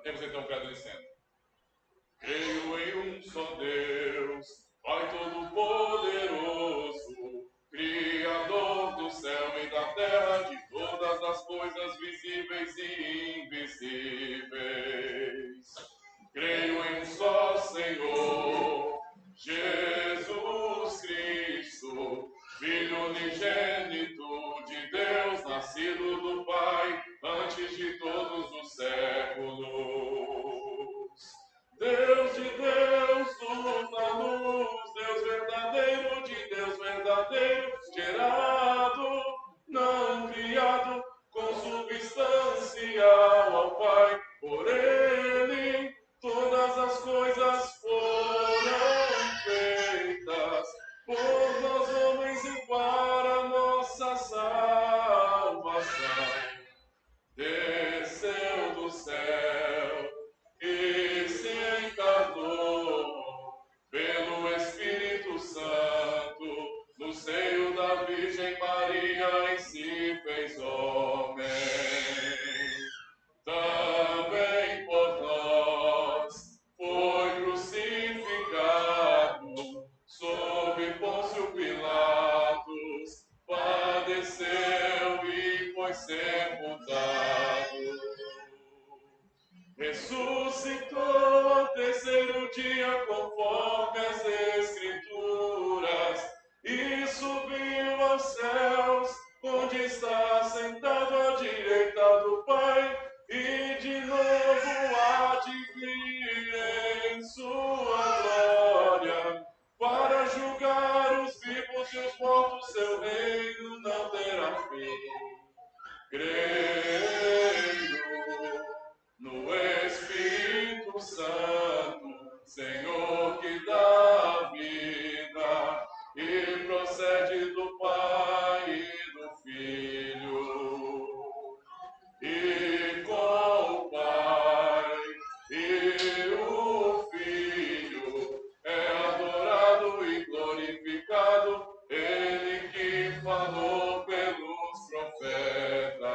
Temos então o credo dizendo: creio em um só Deus, Pai Todo-Poderoso, Criador do céu e da terra, de todas as coisas visíveis e invisíveis. Creio em um só Senhor, Jesus Cristo, Filho unigênito de Deus, nascido do Pai, antes de todos os séculos. Deus de Deus, luz da luz, Deus verdadeiro de Deus verdadeiro, gerado, não criado, consubstancial ao Pai. Por Ele todas as coisas foram feitas, por nós homens e para nossa salvação. Desceu do céu e se encarnou pelo Espírito Santo, no seio da Virgem Maria, e se fez homem. Também por nós foi crucificado, sob Pôncio Pilatos, padeceu e foi sepultado. Ressuscitou ao terceiro dia, conforme as Escrituras, e subiu aos céus, onde está sentado à direita do Pai, e de novo há de vir em sua glória, para julgar os vivos e os mortos. Seu reino não terá fim. Creio no Espírito Santo, Senhor que dá vida e procede do Pai e do Filho, e com o Pai e o Filho é adorado e glorificado, Ele que falou pelos profetas.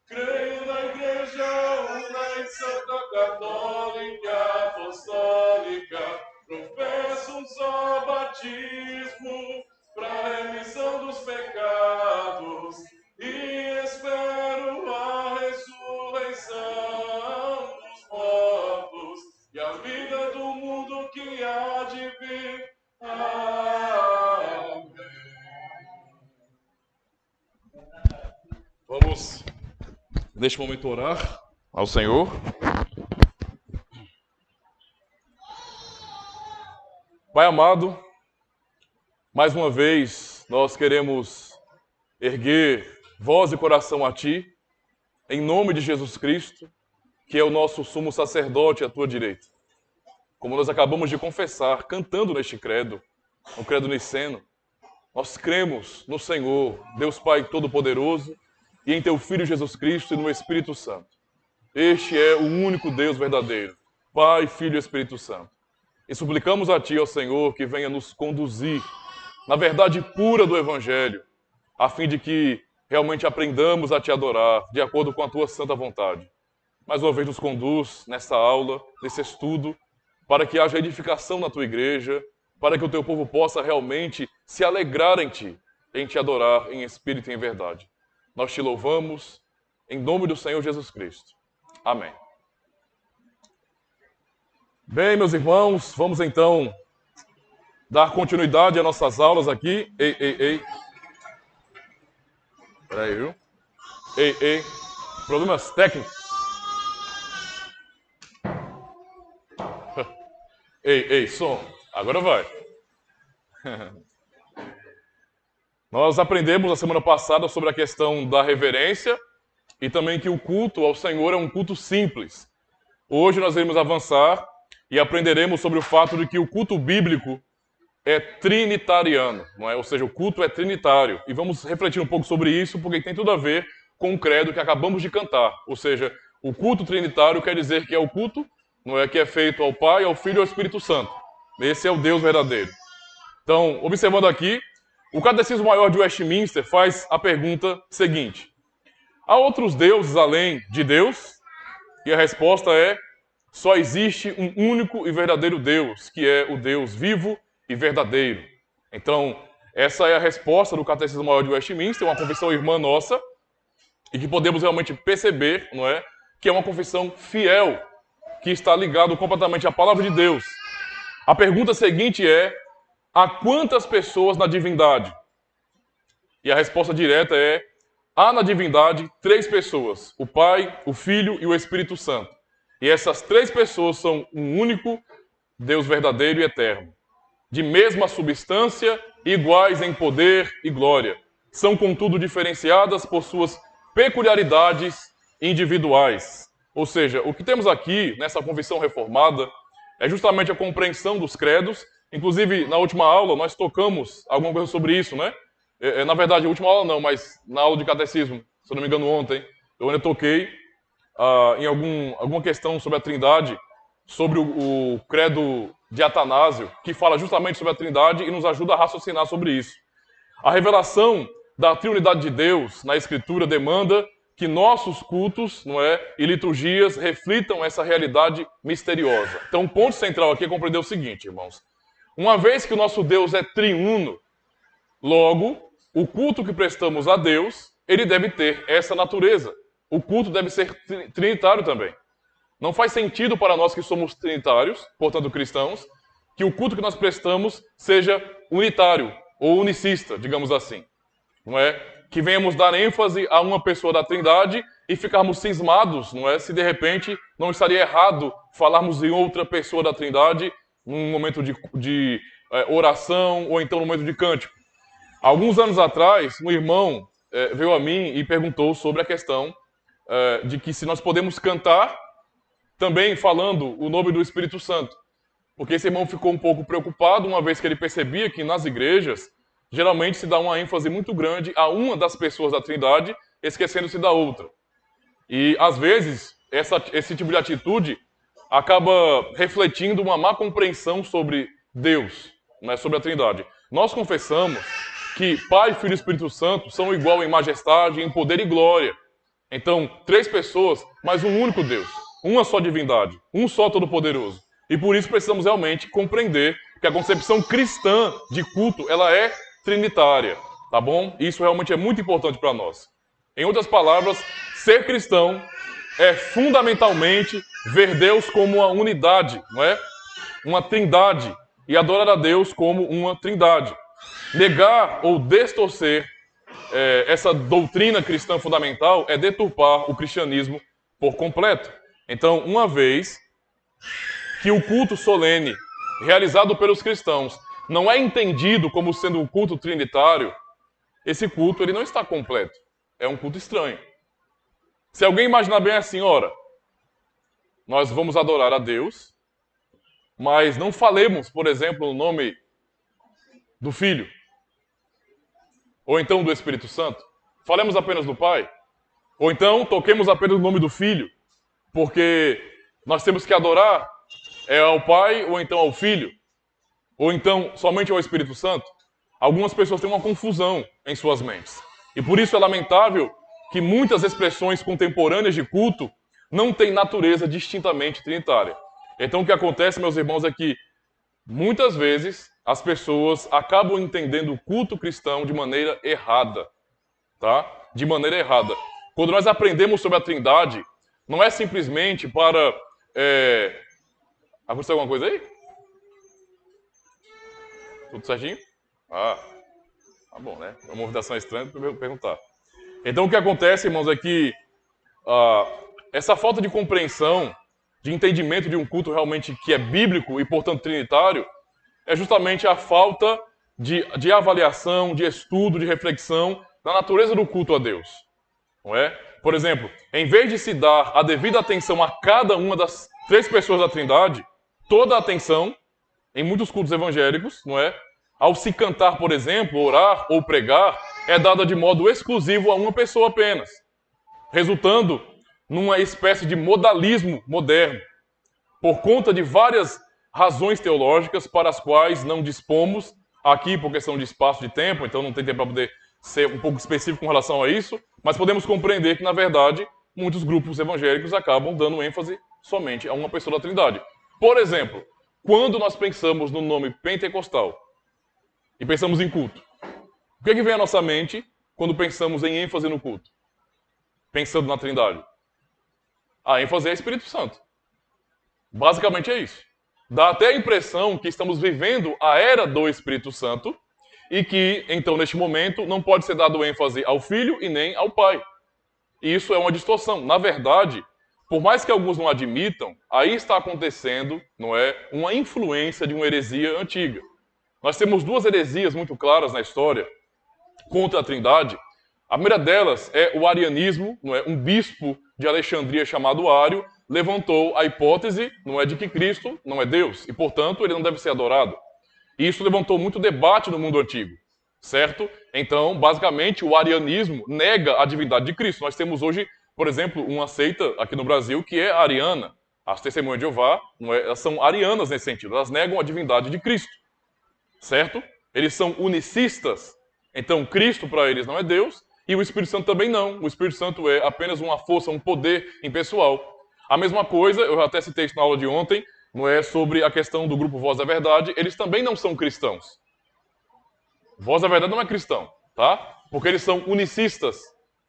Creio na Igreja una e santa, católica, apostólica, professo um só batismo para remissão dos pecados e espero a ressurreição dos mortos e a vida do mundo que há de vir. Amém. Vamos, neste momento, orar ao Senhor. Pai amado, mais uma vez nós queremos erguer voz e coração a Ti, em nome de Jesus Cristo, que é o nosso sumo sacerdote à Tua direita. Como nós acabamos de confessar, cantando neste credo, no credo niceno, nós cremos no Senhor, Deus Pai Todo-Poderoso, e em Teu Filho Jesus Cristo e no Espírito Santo. Este é o único Deus verdadeiro, Pai, Filho e Espírito Santo. E suplicamos a Ti, ó Senhor, que venha nos conduzir na verdade pura do Evangelho, a fim de que realmente aprendamos a Te adorar, de acordo com a Tua santa vontade. Mais uma vez nos conduz nessa aula, nesse estudo, para que haja edificação na Tua igreja, para que o Teu povo possa realmente se alegrar em Ti adorar em espírito e em verdade. Nós Te louvamos, em nome do Senhor Jesus Cristo. Amém. Bem, meus irmãos, vamos então dar continuidade às nossas aulas aqui. Ei. Peraí, viu? Ei. Problemas técnicos. Ei, som. Agora vai. Nós aprendemos na semana passada sobre a questão da reverência e também que o culto ao Senhor é um culto simples. Hoje nós iremos avançar e aprenderemos sobre o fato de que o culto bíblico é trinitariano, não é? Ou seja, o culto é trinitário. E vamos refletir um pouco sobre isso, porque tem tudo a ver com o credo que acabamos de cantar. Ou seja, o culto trinitário quer dizer que é o culto, não é, que é feito ao Pai, ao Filho e ao Espírito Santo. Esse é o Deus verdadeiro. Então, observando aqui, o Catecismo Maior de Westminster faz a pergunta seguinte: há outros deuses além de Deus? E a resposta é: só existe um único e verdadeiro Deus, que é o Deus vivo e verdadeiro. Então, essa é a resposta do Catecismo Maior de Westminster, uma confissão irmã nossa, e que podemos realmente perceber, não é, que é uma confissão fiel, que está ligado completamente à palavra de Deus. A pergunta seguinte é: há quantas pessoas na divindade? E a resposta direta é: há na divindade 3 pessoas, o Pai, o Filho e o Espírito Santo. E essas 3 pessoas são um único Deus verdadeiro e eterno, de mesma substância, iguais em poder e glória. São, contudo, diferenciadas por suas peculiaridades individuais. Ou seja, o que temos aqui nessa confissão reformada é justamente a compreensão dos credos. Inclusive, na última aula, nós tocamos alguma coisa sobre isso, né? Na verdade, a última aula não, mas na aula de catecismo, se eu não me engano ontem, eu ainda toquei em alguma questão sobre a Trindade, sobre o credo de Atanásio, que fala justamente sobre a Trindade e nos ajuda a raciocinar sobre isso. A revelação da triunidade de Deus na Escritura demanda que nossos cultos, não é, e liturgias reflitam essa realidade misteriosa. Então, o ponto central aqui é compreender o seguinte, irmãos. Uma vez que o nosso Deus é triuno, logo, o culto que prestamos a Deus, ele deve ter essa natureza. O culto deve ser trinitário também. Não faz sentido para nós que somos trinitários, portanto cristãos, que o culto que nós prestamos seja unitário ou unicista, digamos assim. Não é? Que venhamos dar ênfase a uma pessoa da Trindade e ficarmos cismados, não é? Se de repente não estaria errado falarmos em outra pessoa da Trindade num momento de oração ou então no momento de cântico. Alguns anos atrás, um irmão veio a mim e perguntou sobre a questão de que se nós podemos cantar também falando o nome do Espírito Santo. Porque esse irmão ficou um pouco preocupado, uma vez que ele percebia que nas igrejas geralmente se dá uma ênfase muito grande a uma das pessoas da Trindade, esquecendo-se da outra. E, às vezes, esse tipo de atitude acaba refletindo uma má compreensão sobre Deus, né, sobre a Trindade. Nós confessamos que Pai, Filho e Espírito Santo são igual em majestade, em poder e glória. Então, 3 pessoas, mas um único Deus, uma só divindade, um só Todo-Poderoso. E por isso precisamos realmente compreender que a concepção cristã de culto, ela é trinitária, tá bom? Isso realmente é muito importante para nós. Em outras palavras, ser cristão é fundamentalmente ver Deus como uma unidade, não é? Uma trindade, e adorar a Deus como uma trindade. Negar ou distorcer essa doutrina cristã fundamental é deturpar o cristianismo por completo. Então, uma vez que o culto solene realizado pelos cristãos não é entendido como sendo um culto trinitário, esse culto ele não está completo. É um culto estranho. Se alguém imaginar bem assim, ora, nós vamos adorar a Deus, mas não falemos, por exemplo, o nome do Filho, ou então do Espírito Santo. Falemos apenas do Pai. Ou então toquemos apenas o nome do Filho, porque nós temos que adorar ao Pai ou então ao Filho, ou então somente ao Espírito Santo. Algumas pessoas têm uma confusão em suas mentes. E por isso é lamentável que muitas expressões contemporâneas de culto não têm natureza distintamente trinitária. Então o que acontece, meus irmãos, é que muitas vezes as pessoas acabam entendendo o culto cristão de maneira errada, tá? De maneira errada. Quando nós aprendemos sobre a Trindade, não é simplesmente para... Aconteceu alguma coisa aí? Tudo certinho? Tá bom, né? Uma movimentação estranha para eu perguntar. Então o que acontece, irmãos, é que essa falta de compreensão, de entendimento de um culto realmente que é bíblico e, portanto, trinitário, é justamente a falta de avaliação, de estudo, de reflexão na natureza do culto a Deus. Não é? Por exemplo, em vez de se dar a devida atenção a cada uma das 3 pessoas da Trindade, toda a atenção, em muitos cultos evangélicos, não é? Ao se cantar, por exemplo, orar ou pregar, é dada de modo exclusivo a uma pessoa apenas, resultando numa espécie de modalismo moderno, por conta de várias razões teológicas para as quais não dispomos, aqui por questão de espaço de tempo, então não tem tempo para poder ser um pouco específico com relação a isso, mas podemos compreender que, na verdade, muitos grupos evangélicos acabam dando ênfase somente a uma pessoa da Trindade. Por exemplo, quando nós pensamos no nome pentecostal e pensamos em culto, o que vem à nossa mente quando pensamos em ênfase no culto? Pensando na Trindade. A ênfase é Espírito Santo. Basicamente é isso. Dá até a impressão que estamos vivendo a era do Espírito Santo e que, então, neste momento, não pode ser dado ênfase ao Filho e nem ao Pai. E isso é uma distorção. Na verdade, por mais que alguns não admitam, aí está acontecendo, não é, uma influência de uma heresia antiga. Nós temos duas heresias muito claras na história contra a Trindade. A primeira delas é o arianismo, não é? Um bispo de Alexandria chamado Ário levantou a hipótese, não é, de que Cristo não é Deus e, portanto, ele não deve ser adorado. E isso levantou muito debate no mundo antigo, certo? Então, basicamente, o arianismo nega a divindade de Cristo. Nós temos hoje, por exemplo, uma seita aqui no Brasil que é ariana. As Testemunhas de Jeová, não é, elas são arianas nesse sentido, elas negam a divindade de Cristo, certo? Eles são unicistas, então Cristo para eles não é Deus, e o Espírito Santo também não. O Espírito Santo é apenas uma força, um poder impessoal. A mesma coisa, eu até citei isso na aula de ontem, não é, sobre a questão do grupo Voz da Verdade, eles também não são cristãos. Voz da Verdade não é cristão, tá? Porque eles são unicistas.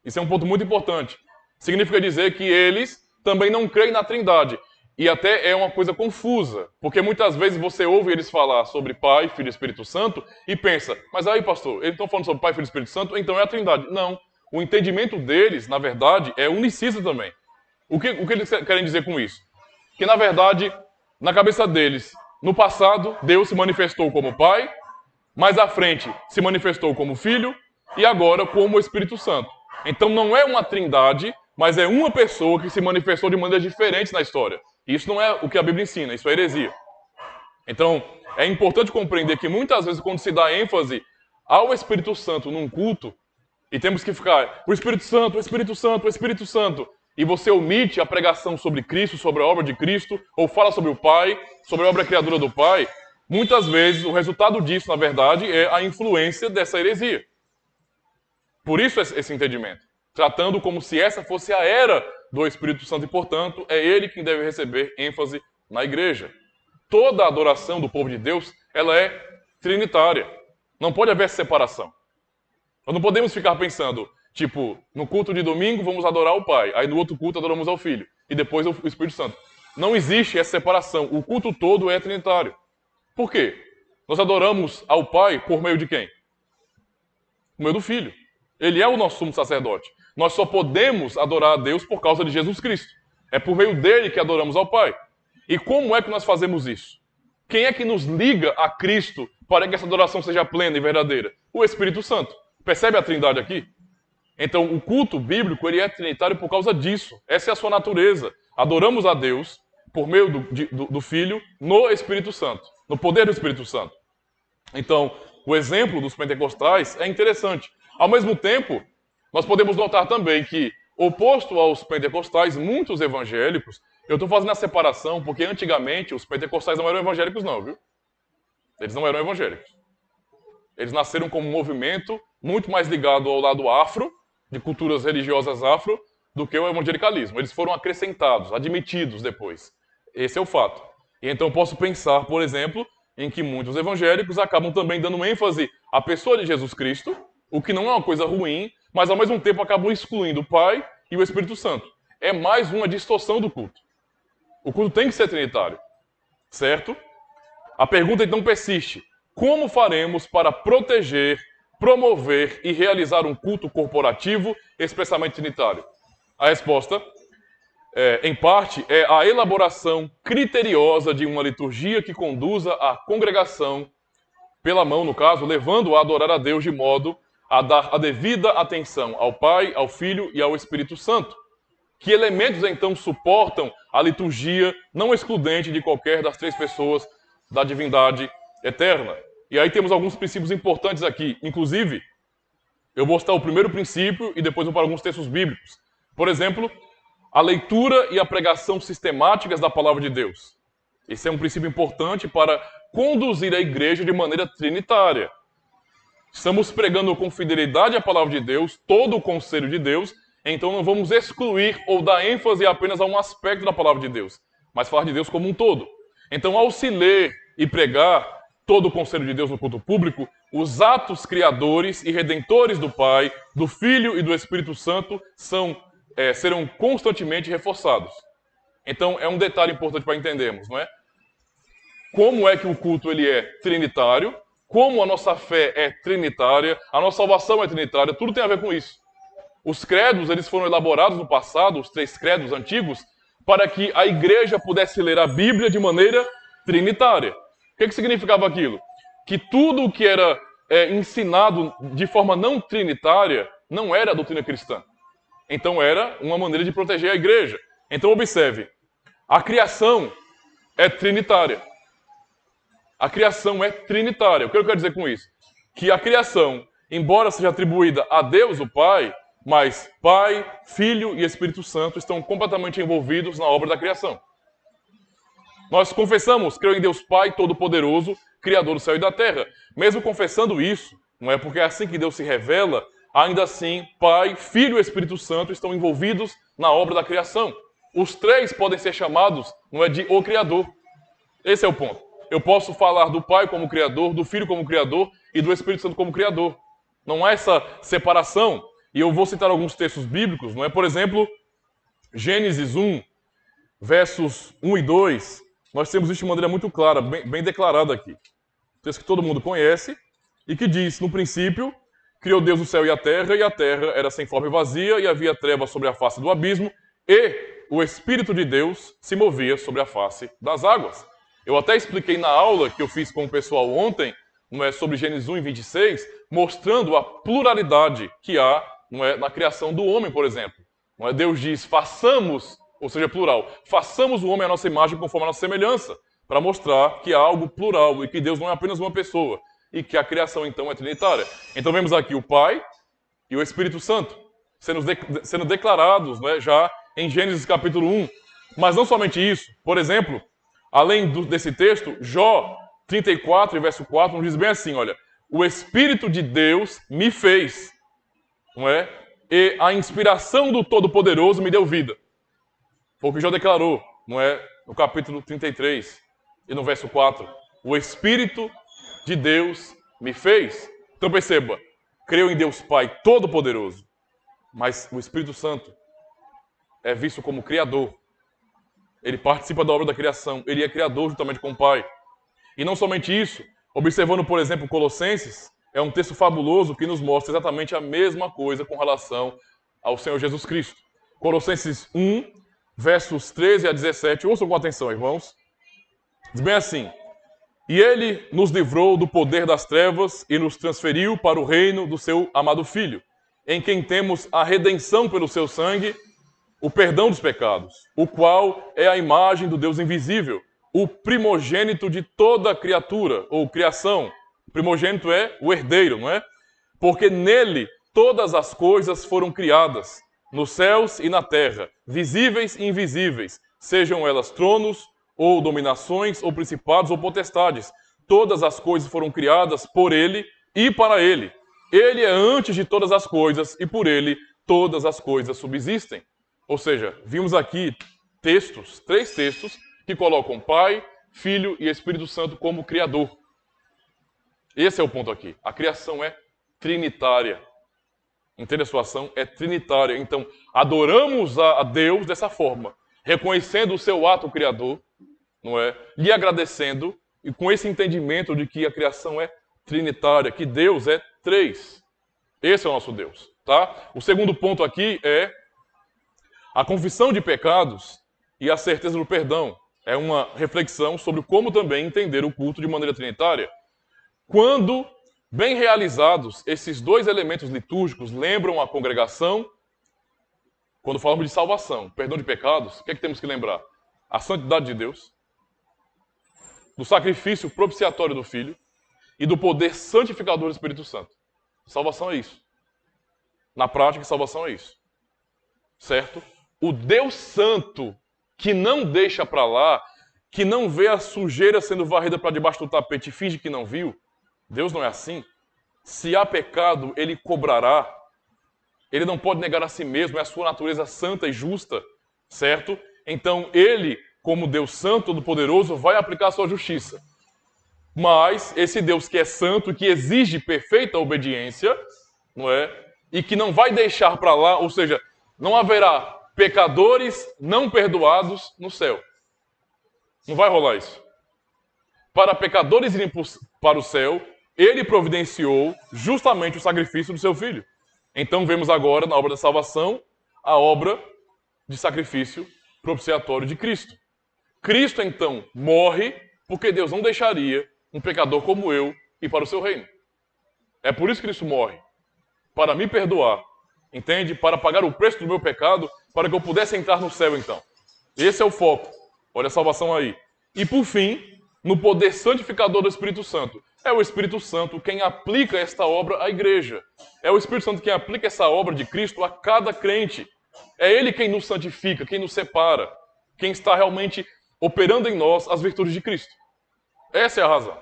Isso é um ponto muito importante. Significa dizer que eles também não creem na Trindade. E até é uma coisa confusa, porque muitas vezes você ouve eles falar sobre Pai, Filho e Espírito Santo e pensa, mas aí, pastor, eles estão falando sobre Pai, Filho e Espírito Santo, então é a Trindade. Não. O entendimento deles, na verdade, é unicista também. O que eles querem dizer com isso? Que, na verdade, na cabeça deles, no passado, Deus se manifestou como Pai, mais à frente se manifestou como Filho e agora como o Espírito Santo. Então não é uma trindade, mas é uma pessoa que se manifestou de maneiras diferentes na história. Isso não é o que a Bíblia ensina, isso é heresia. Então, é importante compreender que muitas vezes quando se dá ênfase ao Espírito Santo num culto, e temos que ficar, o Espírito Santo, o Espírito Santo, o Espírito Santo, e você omite a pregação sobre Cristo, sobre a obra de Cristo, ou fala sobre o Pai, sobre a obra criadora do Pai, muitas vezes o resultado disso, na verdade, é a influência dessa heresia. Por isso esse entendimento. Tratando como se essa fosse a era do Espírito Santo e, portanto, é ele quem deve receber ênfase na igreja. Toda a adoração do povo de Deus, ela é trinitária. Não pode haver separação. Nós não podemos ficar pensando, tipo, no culto de domingo vamos adorar o Pai, aí no outro culto adoramos ao Filho, e depois o Espírito Santo. Não existe essa separação. O culto todo é trinitário. Por quê? Nós adoramos ao Pai por meio de quem? Por meio do Filho. Ele é o nosso sumo sacerdote. Nós só podemos adorar a Deus por causa de Jesus Cristo. É por meio dele que adoramos ao Pai. E como é que nós fazemos isso? Quem é que nos liga a Cristo para que essa adoração seja plena e verdadeira? O Espírito Santo. Percebe a trindade aqui? Então, o culto bíblico ele é trinitário por causa disso. Essa é a sua natureza. Adoramos a Deus por meio do Filho no Espírito Santo, no poder do Espírito Santo. Então, o exemplo dos pentecostais é interessante. Ao mesmo tempo, nós podemos notar também que, oposto aos pentecostais, muitos evangélicos, eu estou fazendo a separação porque antigamente os pentecostais não eram evangélicos não, viu? Eles não eram evangélicos. Eles nasceram como um movimento muito mais ligado ao lado afro, de culturas religiosas afro, do que o evangelicalismo. Eles foram acrescentados, admitidos depois. Esse é o fato. E então eu posso pensar, por exemplo, em que muitos evangélicos acabam também dando ênfase à pessoa de Jesus Cristo, o que não é uma coisa ruim, mas ao mesmo tempo acabam excluindo o Pai e o Espírito Santo. É mais uma distorção do culto. O culto tem que ser trinitário, certo? A pergunta então persiste. Como faremos para proteger, promover e realizar um culto corporativo expressamente trinitário? A resposta, em parte, é a elaboração criteriosa de uma liturgia que conduza a congregação, pela mão, no caso, levando a adorar a Deus de modo a dar a devida atenção ao Pai, ao Filho e ao Espírito Santo. Que elementos, então, suportam a liturgia não excludente de qualquer das três pessoas da divindade eterna? E aí temos alguns princípios importantes aqui. Inclusive, eu vou citar o primeiro princípio e depois vou para alguns textos bíblicos. Por exemplo, a leitura e a pregação sistemáticas da palavra de Deus. Esse é um princípio importante para conduzir a igreja de maneira trinitária. Estamos pregando com fidelidade a palavra de Deus, todo o conselho de Deus, Então não vamos excluir ou dar ênfase apenas a um aspecto da palavra de Deus, mas falar de Deus como um todo. Então, ao se ler e pregar todo o conselho de Deus no culto público, os atos criadores e redentores do Pai, do Filho e do Espírito Santo serão constantemente reforçados. Então, é um detalhe importante para entendermos, não é? Como é que o culto ele é trinitário, como a nossa fé é trinitária, a nossa salvação é trinitária, tudo tem a ver com isso. Os credos, eles foram elaborados no passado, os 3 credos antigos, para que a igreja pudesse ler a Bíblia de maneira trinitária. O que significava aquilo? Que tudo o que era ensinado de forma não trinitária não era a doutrina cristã. Então era uma maneira de proteger a igreja. Então observe, a criação é trinitária. A criação é trinitária. O que eu quero dizer com isso? Que a criação, embora seja atribuída a Deus, o Pai, mas Pai, Filho e Espírito Santo estão completamente envolvidos na obra da criação. Nós confessamos, creio em Deus Pai Todo-Poderoso, Criador do céu e da terra. Mesmo confessando isso, não é porque é assim que Deus se revela, ainda assim, Pai, Filho e Espírito Santo estão envolvidos na obra da criação. Os 3 podem ser chamados, não é, de o Criador. Esse é o ponto. Eu posso falar do Pai como Criador, do Filho como Criador e do Espírito Santo como Criador. Não há essa separação. E eu vou citar alguns textos bíblicos, não é? Por exemplo, Gênesis 1, versos 1 e 2, nós temos isso de maneira muito clara, bem declarada aqui. Um texto que todo mundo conhece e que diz, no princípio, criou Deus o céu e a terra era sem forma e vazia, e havia trevas sobre a face do abismo, e o Espírito de Deus se movia sobre a face das águas. Eu até expliquei na aula que eu fiz com o pessoal ontem, não é, sobre Gênesis 1 e 26, mostrando a pluralidade que há, não é, na criação do homem, por exemplo. Não é? Deus diz, façamos, ou seja, plural, façamos o homem à nossa imagem conforme a nossa semelhança, para mostrar que há algo plural e que Deus não é apenas uma pessoa, e que a criação, então, é trinitária. Então vemos aqui o Pai e o Espírito Santo sendo declarados, não é, já em Gênesis capítulo 1. Mas não somente isso. Por exemplo, além desse texto, Jó 34, verso 4, nos diz bem assim, olha, o Espírito de Deus me fez, não é? E a inspiração do Todo-Poderoso me deu vida. Foi o que Jó declarou, não é? No capítulo 33 e no verso 4. O Espírito de Deus me fez. Então perceba, creio em Deus Pai Todo-Poderoso, mas o Espírito Santo é visto como Criador. Ele participa da obra da criação, ele é Criador juntamente com o Pai. E não somente isso, observando, por exemplo, Colossenses, é um texto fabuloso que nos mostra exatamente a mesma coisa com relação ao Senhor Jesus Cristo. Colossenses 1, versos 13 a 17, ouçam com atenção, irmãos. Diz bem assim, e ele nos livrou do poder das trevas e nos transferiu para o reino do seu amado Filho, em quem temos a redenção pelo seu sangue, o perdão dos pecados, o qual é a imagem do Deus invisível, o primogênito de toda criatura, ou criação. O primogênito é o herdeiro, não é? Porque nele todas as coisas foram criadas, nos céus e na terra, visíveis e invisíveis, sejam elas tronos, ou dominações, ou principados, ou potestades. Todas as coisas foram criadas por ele e para ele. Ele é antes de todas as coisas, e por ele todas as coisas subsistem. Ou seja, vimos aqui textos, 3 textos, que colocam Pai, Filho e Espírito Santo como Criador. Esse é o ponto aqui. A criação é trinitária. Entende? A situação é trinitária. Então, adoramos a Deus dessa forma, reconhecendo o seu ato criador, não é? Lhe agradecendo, e com esse entendimento de que a criação é trinitária, que Deus é 3. Esse é o nosso Deus. Tá? O segundo ponto aqui é a confissão de pecados e a certeza do perdão. É uma reflexão sobre como também entender o culto de maneira trinitária. Quando bem realizados, esses 2 elementos litúrgicos lembram a congregação, quando falamos de salvação, perdão de pecados, o que é que temos que lembrar? A santidade de Deus, do sacrifício propiciatório do Filho e do poder santificador do Espírito Santo. Salvação é isso. Na prática, salvação é isso. Certo? O Deus Santo, que não deixa para lá, que não vê a sujeira sendo varrida para debaixo do tapete e finge que não viu, Deus não é assim. Se há pecado, ele cobrará. ele não pode negar a si mesmo, é a sua natureza santa e justa, certo? Então ele, como Deus santo, todo-poderoso, vai aplicar a sua justiça. Mas esse Deus que é santo, que exige perfeita obediência, não é? E que não vai deixar para lá, ou seja, não haverá pecadores não perdoados no céu. Não vai rolar isso. Para pecadores irem para o céu, ele providenciou justamente o sacrifício do seu filho. Então vemos agora, na obra da salvação, a obra de sacrifício propiciatório de Cristo. Cristo, então, morre porque Deus não deixaria um pecador como eu ir para o seu reino. É por isso que Cristo morre. Para me perdoar, entende? Para pagar o preço do meu pecado, para que eu pudesse entrar no céu, então. Esse é o foco. Olha a salvação aí. E por fim, no poder santificador do Espírito Santo. É o Espírito Santo quem aplica esta obra à igreja. É o Espírito Santo quem aplica essa obra de Cristo a cada crente. É Ele quem nos santifica, quem nos separa, quem está realmente operando em nós as virtudes de Cristo. Essa é a razão.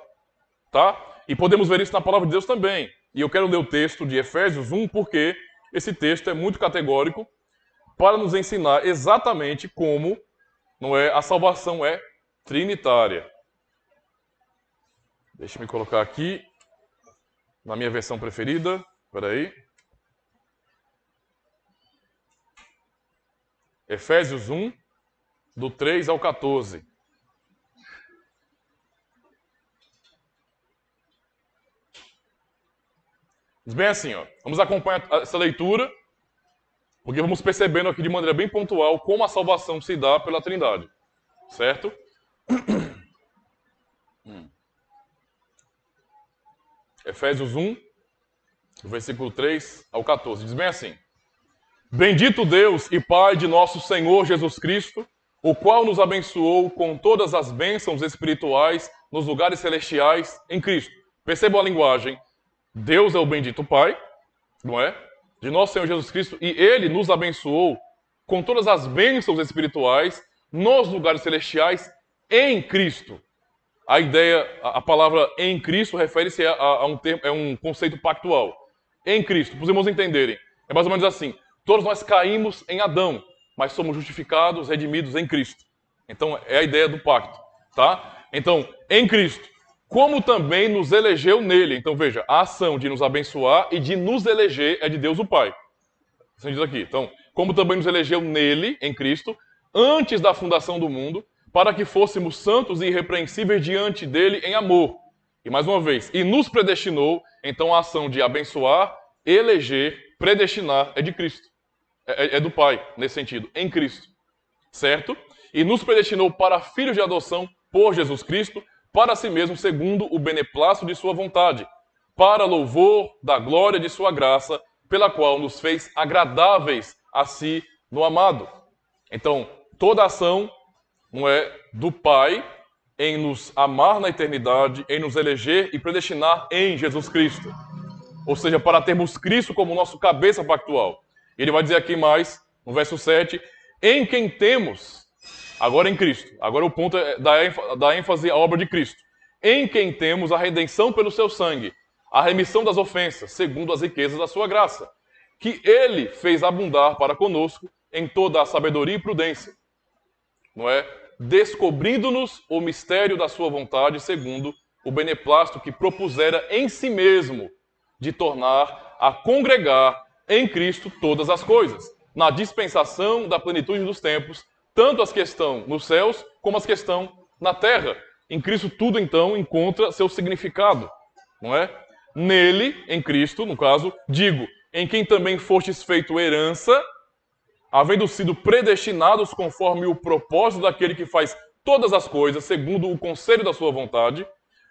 Tá? E podemos ver isso na palavra de Deus também. E eu quero ler o texto de Efésios 1, porque esse texto é muito categórico para nos ensinar exatamente como, não é, a salvação é trinitária. Deixa eu me colocar aqui na minha versão preferida. Espera aí. Efésios 1, do 3 ao 14. Diz bem assim, ó. Vamos acompanhar essa leitura, porque vamos percebendo aqui de maneira bem pontual como a salvação se dá pela Trindade. Certo? Efésios 1, do versículo 3 ao 14. Diz bem assim: Bendito Deus e Pai de nosso Senhor Jesus Cristo, o qual nos abençoou com todas as bênçãos espirituais nos lugares celestiais em Cristo. Percebam a linguagem. Deus é o bendito Pai, não é? De nosso Senhor Jesus Cristo, e Ele nos abençoou com todas as bênçãos espirituais nos lugares celestiais em Cristo. A ideia, a palavra em Cristo refere-se a um termo, é um conceito pactual. Em Cristo, para os irmãos entenderem. É mais ou menos assim. Todos nós caímos em Adão, mas somos justificados, redimidos em Cristo. Então, é a ideia do pacto. Tá? Então, em Cristo. Como também nos elegeu nele. Então, veja, a ação de nos abençoar e de nos eleger é de Deus o Pai. Assim diz aqui. Então, como também nos elegeu nele, em Cristo, antes da fundação do mundo, para que fôssemos santos e irrepreensíveis diante dele em amor. E mais uma vez, e nos predestinou, então a ação de abençoar, eleger, predestinar é de Cristo. É do Pai, nesse sentido, em Cristo. Certo? E nos predestinou para filhos de adoção por Jesus Cristo, para si mesmo, segundo o beneplácito de sua vontade, para louvor da glória de sua graça, pela qual nos fez agradáveis a si no amado. Então, toda ação não é do Pai em nos amar na eternidade, em nos eleger e predestinar em Jesus Cristo. Ou seja, para termos Cristo como nosso cabeça pactual. Ele vai dizer aqui mais, no verso 7, em quem temos, agora em Cristo, agora o ponto é da ênfase à obra de Cristo, em quem temos a redenção pelo seu sangue, a remissão das ofensas, segundo as riquezas da sua graça, que Ele fez abundar para conosco em toda a sabedoria e prudência, não é? Descobrindo-nos o mistério da sua vontade, segundo o beneplácito que propusera em si mesmo, de tornar a congregar em Cristo todas as coisas, na dispensação da plenitude dos tempos, tanto as que estão nos céus, como as que estão na terra. Em Cristo tudo, então, encontra seu significado, não é? Nele, em Cristo, no caso, digo, em quem também fostes feito herança, havendo sido predestinados conforme o propósito daquele que faz todas as coisas, segundo o conselho da sua vontade,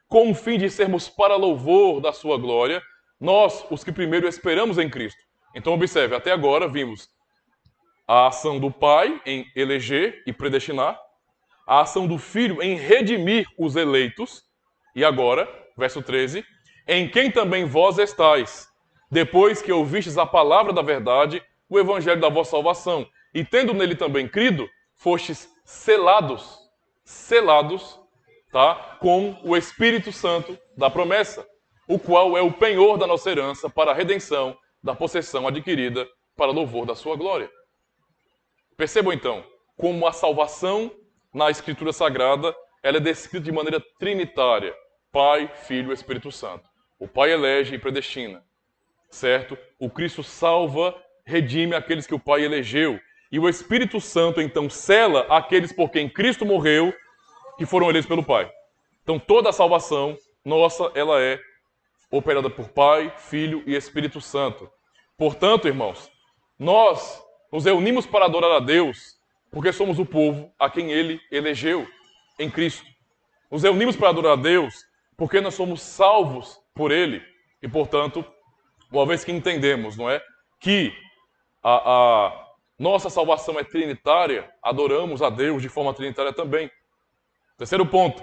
com o fim de sermos para louvor da sua glória, nós, os que primeiro esperamos em Cristo. Então, observe, até agora vimos a ação do Pai em eleger e predestinar, a ação do Filho em redimir os eleitos, e agora, verso 13, em quem também vós estáis, depois que ouvistes a palavra da verdade, o evangelho da vossa salvação, e tendo nele também crido, fostes selados, tá, com o Espírito Santo da promessa, o qual é o penhor da nossa herança para a redenção da possessão adquirida para louvor da sua glória. Percebam então como a salvação na Escritura Sagrada ela é descrita de maneira trinitária: Pai, Filho e Espírito Santo. O Pai elege e predestina, certo? O Cristo salva, redime aqueles que o Pai elegeu. E o Espírito Santo, então, sela aqueles por quem Cristo morreu, que foram eleitos pelo Pai. Então, toda a salvação nossa, ela é operada por Pai, Filho e Espírito Santo. Portanto, irmãos, nós nos reunimos para adorar a Deus porque somos o povo a quem Ele elegeu em Cristo. Nos reunimos para adorar a Deus porque nós somos salvos por Ele. E, portanto, uma vez que entendemos, não é, que a nossa salvação é trinitária, adoramos a Deus de forma trinitária também. Terceiro ponto,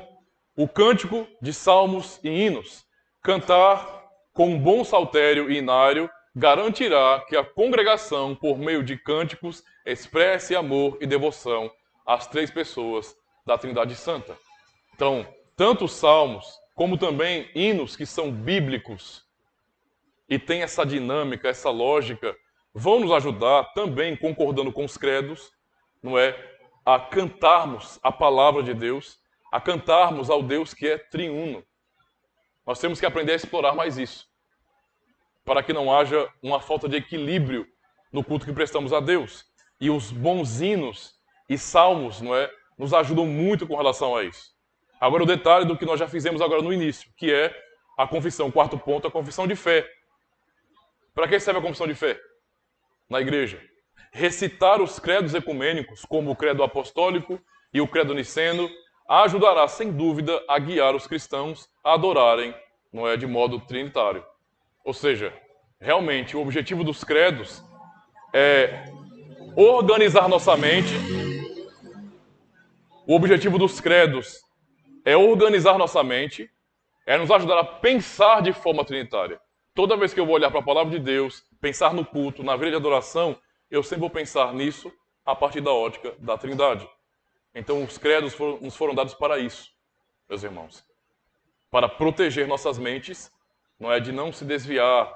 o cântico de salmos e hinos. Cantar com um bom saltério e inário garantirá que a congregação, por meio de cânticos, expresse amor e devoção às três pessoas da Trindade Santa. Então, tanto os salmos, como também hinos que são bíblicos e têm essa dinâmica, essa lógica, vão nos ajudar também, concordando com os credos, não é, a cantarmos a palavra de Deus, a cantarmos ao Deus que é triuno. Nós temos que aprender a explorar mais isso, para que não haja uma falta de equilíbrio no culto que prestamos a Deus. E os bons hinos e salmos, não é, nos ajudam muito com relação a isso. Agora o detalhe do que nós já fizemos agora no início, que é a confissão, quarto ponto, a confissão de fé. Para que serve a confissão de fé? Na igreja. Recitar os credos ecumênicos, como o credo apostólico e o credo niceno, ajudará, sem dúvida, a guiar os cristãos a adorarem, não é, de modo trinitário. Ou seja, realmente, o objetivo dos credos é organizar nossa mente. O objetivo dos credos é organizar nossa mente, é nos ajudar a pensar de forma trinitária. Toda vez que eu vou olhar para a palavra de Deus, pensar no culto, na vida de adoração, eu sempre vou pensar nisso a partir da ótica da Trindade. Então, os credos nos foram dados para isso, meus irmãos. Para proteger nossas mentes, não é, de não se desviar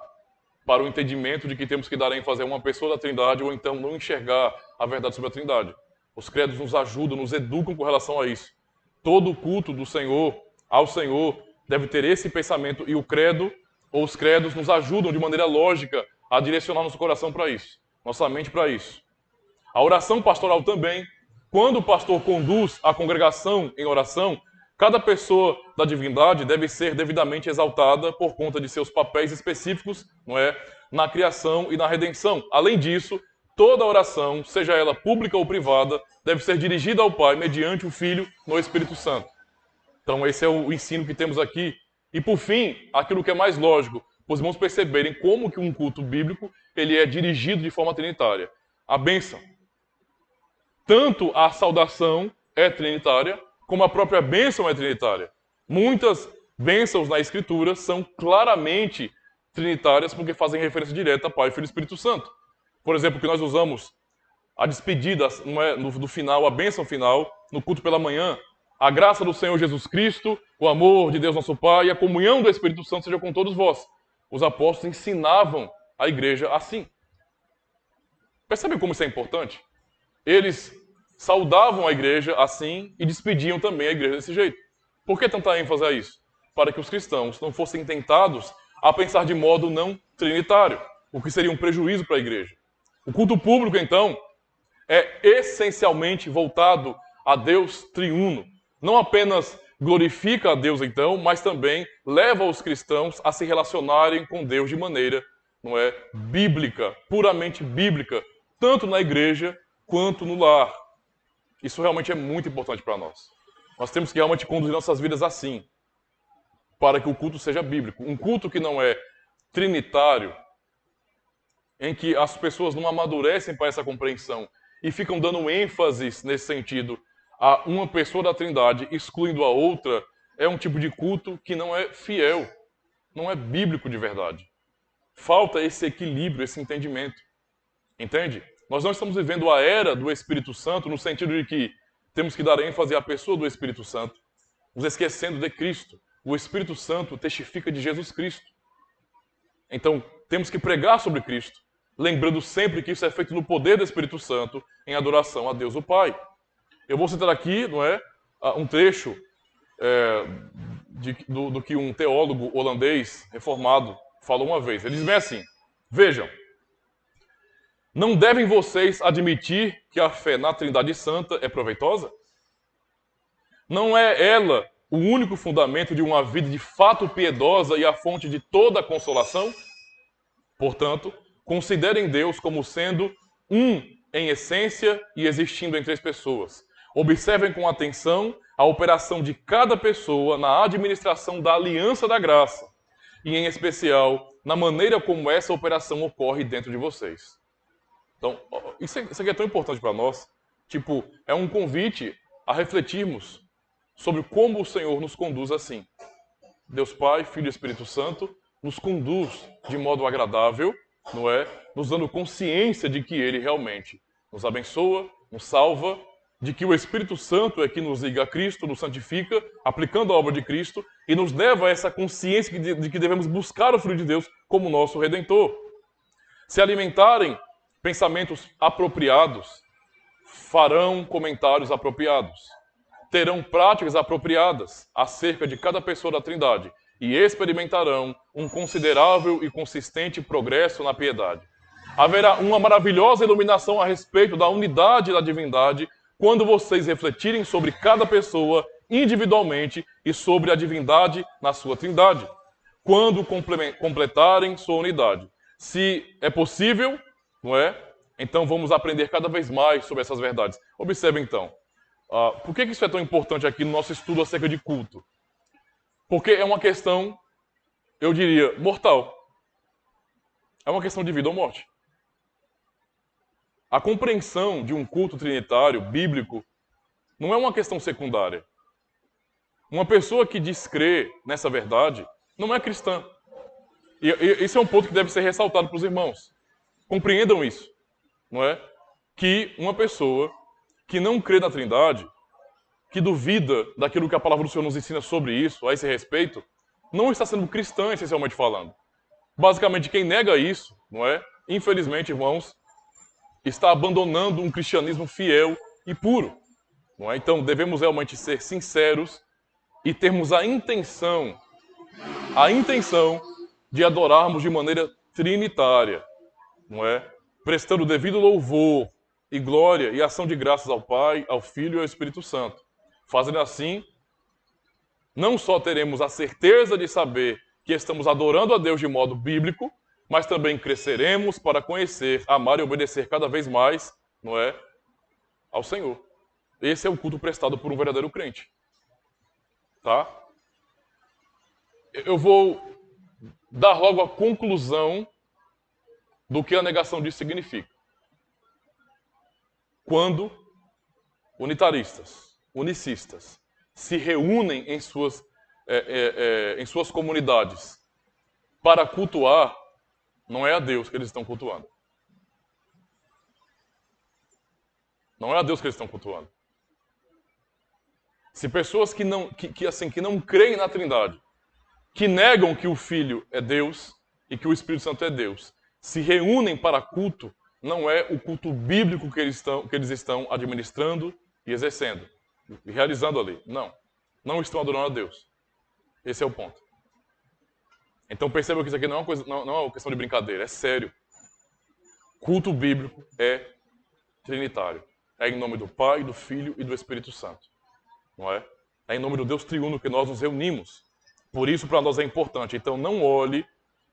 para o entendimento de que temos que dar ênfase a uma pessoa da Trindade ou então não enxergar a verdade sobre a Trindade. Os credos nos ajudam, nos educam com relação a isso. Todo o culto do Senhor ao Senhor deve ter esse pensamento e o credo ou os credos nos ajudam de maneira lógica a direcionar nosso coração para isso, nossa mente para isso. A oração pastoral também, quando o pastor conduz a congregação em oração, cada pessoa da divindade deve ser devidamente exaltada por conta de seus papéis específicos, não é, na criação e na redenção. Além disso, toda oração, seja ela pública ou privada, deve ser dirigida ao Pai mediante o Filho no Espírito Santo. Então esse é o ensino que temos aqui. E por fim, aquilo que é mais lógico, os irmãos perceberem como que um culto bíblico ele é dirigido de forma trinitária. A bênção. Tanto a saudação é trinitária, como a própria bênção é trinitária. Muitas bênçãos na Escritura são claramente trinitárias porque fazem referência direta a Pai, Filho e Espírito Santo. Por exemplo, que nós usamos a despedida, não é, no final, a bênção final, no culto pela manhã, a graça do Senhor Jesus Cristo, o amor de Deus nosso Pai e a comunhão do Espírito Santo seja com todos vós. Os apóstolos ensinavam a igreja assim. Percebem como isso é importante? Eles saudavam a igreja assim e despediam também a igreja desse jeito. Por que tanta ênfase a isso? Para que os cristãos não fossem tentados a pensar de modo não trinitário, o que seria um prejuízo para a igreja. O culto público, então, é essencialmente voltado a Deus triuno. Não apenas glorifica a Deus, então, mas também leva os cristãos a se relacionarem com Deus de maneira, não é, bíblica, puramente bíblica, tanto na igreja quanto no lar. Isso realmente é muito importante para nós. Nós temos que realmente conduzir nossas vidas assim, para que o culto seja bíblico. Um culto que não é trinitário, em que as pessoas não amadurecem para essa compreensão e ficam dando ênfase nesse sentido a uma pessoa da Trindade, excluindo a outra, é um tipo de culto que não é fiel, não é bíblico de verdade. Falta esse equilíbrio, esse entendimento. Entende? Nós não estamos vivendo a era do Espírito Santo no sentido de que temos que dar ênfase à pessoa do Espírito Santo, nos esquecendo de Cristo. O Espírito Santo testifica de Jesus Cristo. Então, temos que pregar sobre Cristo. lembrando sempre que isso é feito no poder do Espírito Santo, em adoração a Deus o Pai. Eu vou citar aqui, não é, um trecho do que um teólogo holandês reformado falou uma vez. Ele diz bem assim: vejam, não devem vocês admitir que a fé na Trindade Santa é proveitosa? Não é ela o único fundamento de uma vida de fato piedosa e a fonte de toda a consolação? Portanto, considerem Deus como sendo um em essência e existindo em três pessoas. Observem com atenção a operação de cada pessoa na administração da aliança da graça e, em especial, na maneira como essa operação ocorre dentro de vocês. Então, isso aqui é tão importante para nós. Tipo, é um convite a refletirmos sobre como o Senhor nos conduz assim. Deus Pai, Filho e Espírito Santo nos conduz de modo agradável, não é? Nos dando consciência de que Ele realmente nos abençoa, nos salva, de que o Espírito Santo é que nos liga a Cristo, nos santifica, aplicando a obra de Cristo, e nos leva a essa consciência de que devemos buscar o Filho de Deus como nosso Redentor. Se alimentarem pensamentos apropriados, farão comentários apropriados, terão práticas apropriadas acerca de cada pessoa da Trindade e experimentarão um considerável e consistente progresso na piedade. Haverá uma maravilhosa iluminação a respeito da unidade da divindade quando vocês refletirem sobre cada pessoa individualmente e sobre a divindade na sua Trindade, quando completarem sua unidade. Se é possível, não é? Então vamos aprender cada vez mais sobre essas verdades. Observe então, por que isso é tão importante aqui no nosso estudo acerca de culto? Porque é uma questão, eu diria, mortal. É uma questão de vida ou morte. A compreensão de um culto trinitário, bíblico, não é uma questão secundária. Uma pessoa que descrê nessa verdade não é cristã. E esse é um ponto que deve ser ressaltado para os irmãos. Compreendam isso, não é? Que uma pessoa que não crê na Trindade, que duvida daquilo que a palavra do Senhor nos ensina sobre isso, a esse respeito, não está sendo cristã, essencialmente falando. Basicamente, quem nega isso, não é? Infelizmente, irmãos, está abandonando um cristianismo fiel e puro. Não é? Então, devemos realmente ser sinceros e termos a intenção de adorarmos de maneira trinitária, não é? Prestando o devido louvor e glória e ação de graças ao Pai, ao Filho e ao Espírito Santo. Fazendo assim, não só teremos a certeza de saber que estamos adorando a Deus de modo bíblico, mas também cresceremos para conhecer, amar e obedecer cada vez mais, não é, ao Senhor. Esse é o culto prestado por um verdadeiro crente. Tá? Eu vou dar logo a conclusão do que a negação disso significa. Quando unitaristas, unicistas, se reúnem em suas comunidades para cultuar, não é a Deus que eles estão cultuando. Não é a Deus que eles estão cultuando. Se pessoas que não creem na Trindade, que negam que o Filho é Deus e que o Espírito Santo é Deus, se reúnem para culto, não é o culto bíblico que eles estão administrando e exercendo, e realizando ali. Não. Não estão adorando a Deus. Esse é o ponto. Então percebam que isso aqui não é uma questão de brincadeira, é sério. Culto bíblico é trinitário. É em nome do Pai, do Filho e do Espírito Santo. Não é? É em nome do Deus triuno que nós nos reunimos. Por isso, para nós é importante. Então, não olhe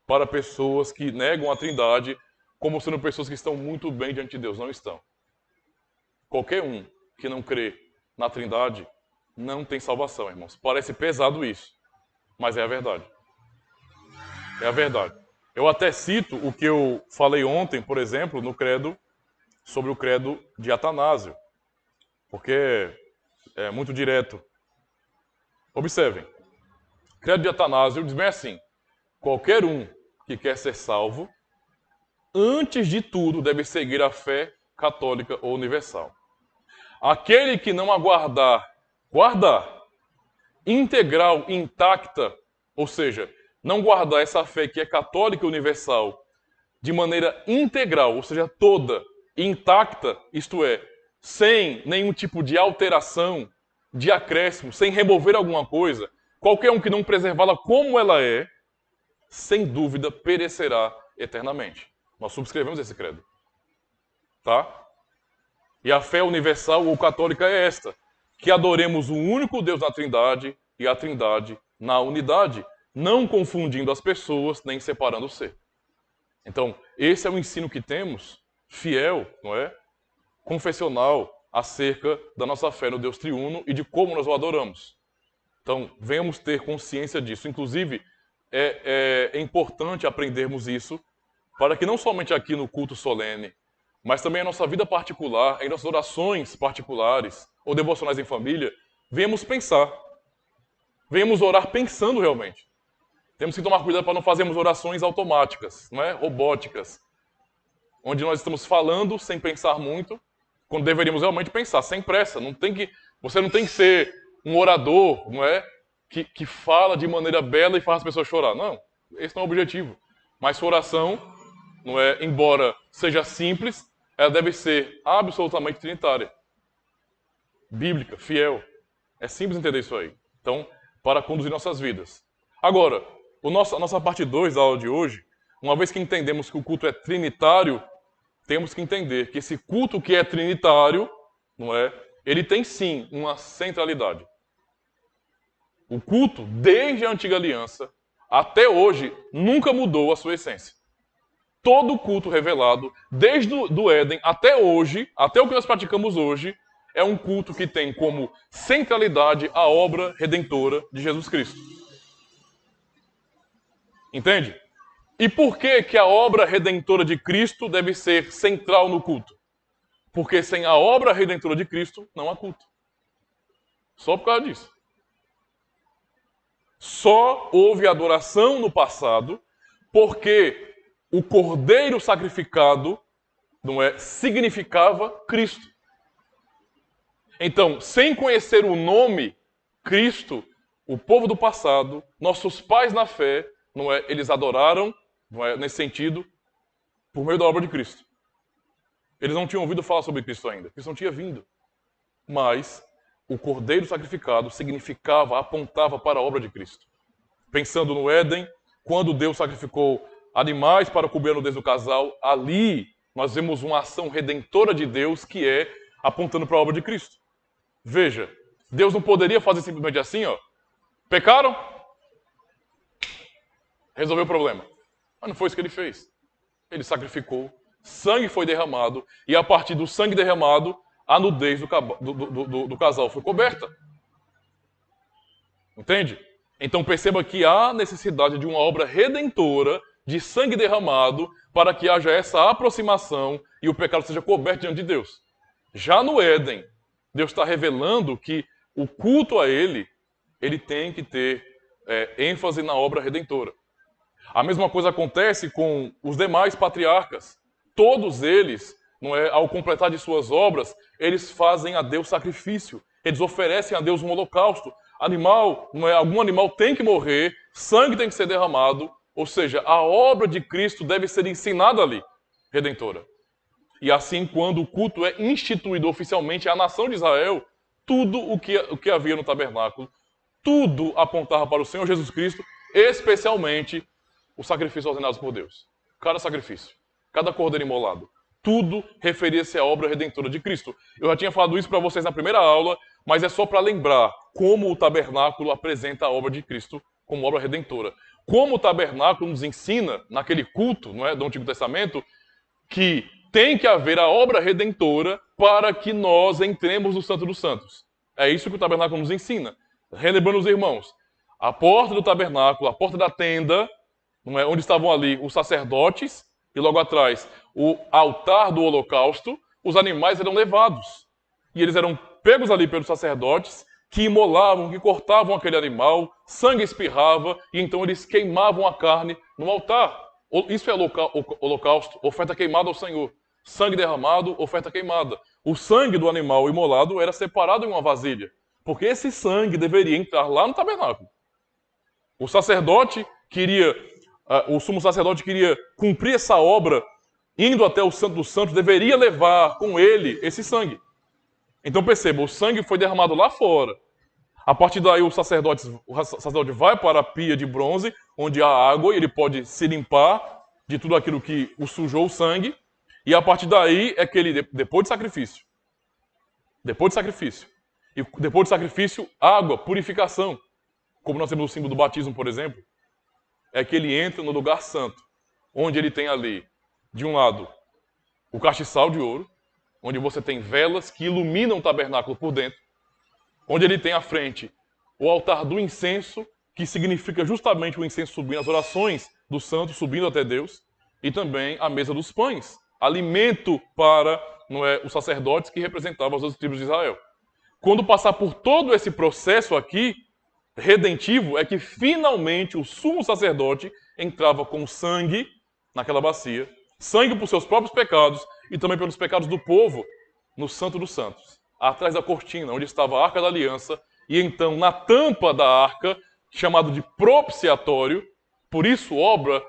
para pessoas que negam a Trindade como sendo pessoas que estão muito bem diante de Deus. Não estão. Qualquer um que não crê na Trindade não tem salvação, irmãos. Parece pesado isso, mas é a verdade. É a verdade. Eu até cito o que eu falei ontem, por exemplo, no credo, sobre o credo de Atanásio, porque é muito direto. Observem. O credo de Atanásio diz bem assim: qualquer um que quer ser salvo, antes de tudo deve seguir a fé católica ou universal. Aquele que não guardar integral, intacta, ou seja, não guardar essa fé que é católica e universal de maneira integral, ou seja, toda, intacta, isto é, sem nenhum tipo de alteração, de acréscimo, sem remover alguma coisa, qualquer um que não preservá-la como ela é, sem dúvida perecerá eternamente. Nós subscrevemos esse credo. Tá? E a fé universal ou católica é esta, que adoremos o único Deus na Trindade e a Trindade na unidade, não confundindo as pessoas nem separando o ser. Então, esse é o ensino que temos, fiel, não é? Confessional, acerca da nossa fé no Deus triuno e de como nós o adoramos. Então, venhamos ter consciência disso. Inclusive, é importante aprendermos isso para que não somente aqui no culto solene, mas também em nossa vida particular, em nossas orações particulares ou devocionais em família, venhamos pensar. Venhamos orar pensando realmente. Temos que tomar cuidado para não fazermos orações automáticas, não é? Robóticas, onde nós estamos falando sem pensar muito, quando deveríamos realmente pensar, sem pressa. Você não tem que ser um orador, não é? Que fala de maneira bela e faz as pessoas chorar. Não, esse não é o objetivo. Mas sua oração, não é, embora seja simples, ela deve ser absolutamente trinitária. Bíblica, fiel. É simples entender isso aí. Então, para conduzir nossas vidas. Agora, a nossa parte 2 da aula de hoje, uma vez que entendemos que o culto é trinitário, temos que entender que esse culto que é trinitário, não é? Ele tem sim uma centralidade. O culto, desde a antiga aliança até hoje, nunca mudou a sua essência. Todo o culto revelado, desde do Éden até hoje, até o que nós praticamos hoje, é um culto que tem como centralidade a obra redentora de Jesus Cristo. Entende? E por que a obra redentora de Cristo deve ser central no culto? Porque sem a obra redentora de Cristo, não há culto. Só por causa disso. Só houve adoração no passado porque o cordeiro sacrificado, não é, significava Cristo. Então, sem conhecer o nome Cristo, o povo do passado, nossos pais na fé, não é, eles adoraram, não é, nesse sentido, por meio da obra de Cristo. Eles não tinham ouvido falar sobre Cristo ainda. Cristo não tinha vindo. Mas o cordeiro sacrificado significava, apontava para a obra de Cristo. Pensando no Éden, quando Deus sacrificou animais para cobrir a nudez do casal, ali nós vemos uma ação redentora de Deus que é apontando para a obra de Cristo. Veja, Deus não poderia fazer simplesmente assim, ó. Pecaram? Resolveu o problema. Mas não foi isso que ele fez. Ele sacrificou, sangue foi derramado, e a partir do sangue derramado, a nudez do casal foi coberta. Entende? Então perceba que há necessidade de uma obra redentora, de sangue derramado, para que haja essa aproximação e o pecado seja coberto diante de Deus. Já no Éden, Deus está revelando que o culto a Ele tem que ter ênfase na obra redentora. A mesma coisa acontece com os demais patriarcas. Todos eles, não é, ao completar de suas obras, eles fazem a Deus sacrifício. Eles oferecem a Deus um holocausto. Animal, não é, algum animal tem que morrer, sangue tem que ser derramado. Ou seja, a obra de Cristo deve ser ensinada ali, redentora. E assim, quando o culto é instituído oficialmente à nação de Israel, tudo o que havia no tabernáculo, tudo apontava para o Senhor Jesus Cristo, especialmente os sacrifícios ordenados por Deus. Cada sacrifício, cada cordeiro imolado, tudo referia-se à obra redentora de Cristo. Eu já tinha falado isso para vocês na primeira aula, mas é só para lembrar como o tabernáculo apresenta a obra de Cristo como obra redentora. Como o tabernáculo nos ensina, naquele culto, não é, do Antigo Testamento, que tem que haver a obra redentora para que nós entremos no Santo dos Santos. É isso que o tabernáculo nos ensina. Relembrando os irmãos, a porta do tabernáculo, a porta da tenda, não é, onde estavam ali os sacerdotes, e logo atrás o altar do holocausto, os animais eram levados. E eles eram pegos ali pelos sacerdotes, que imolavam, que cortavam aquele animal, sangue espirrava, e então eles queimavam a carne no altar. Isso é holocausto, oferta queimada ao Senhor. Sangue derramado, oferta queimada. O sangue do animal imolado era separado em uma vasilha, porque esse sangue deveria entrar lá no tabernáculo. O sacerdote queria o sumo sacerdote queria cumprir essa obra, indo até o Santo dos Santos, deveria levar com ele esse sangue. Então perceba, o sangue foi derramado lá fora. A partir daí o sacerdote vai para a pia de bronze, onde há água, e ele pode se limpar de tudo aquilo que o sujou o sangue. E a partir daí é que ele, depois de sacrifício, e depois de sacrifício, água, purificação, como nós temos o símbolo do batismo, por exemplo, é que ele entra no lugar santo, onde ele tem ali, de um lado, o castiçal de ouro, onde você tem velas que iluminam o tabernáculo por dentro, onde ele tem à frente o altar do incenso, que significa justamente o incenso subindo, as orações dos santos subindo até Deus, e também a mesa dos pães, alimento para os sacerdotes que representavam as 12 tribos de Israel. Quando passar por todo esse processo aqui, redentivo, é que finalmente o sumo sacerdote entrava com sangue naquela bacia, sangue por seus próprios pecados e também pelos pecados do povo, no Santo dos Santos, atrás da cortina, onde estava a Arca da Aliança, e então na tampa da arca, chamado de propiciatório, por isso obra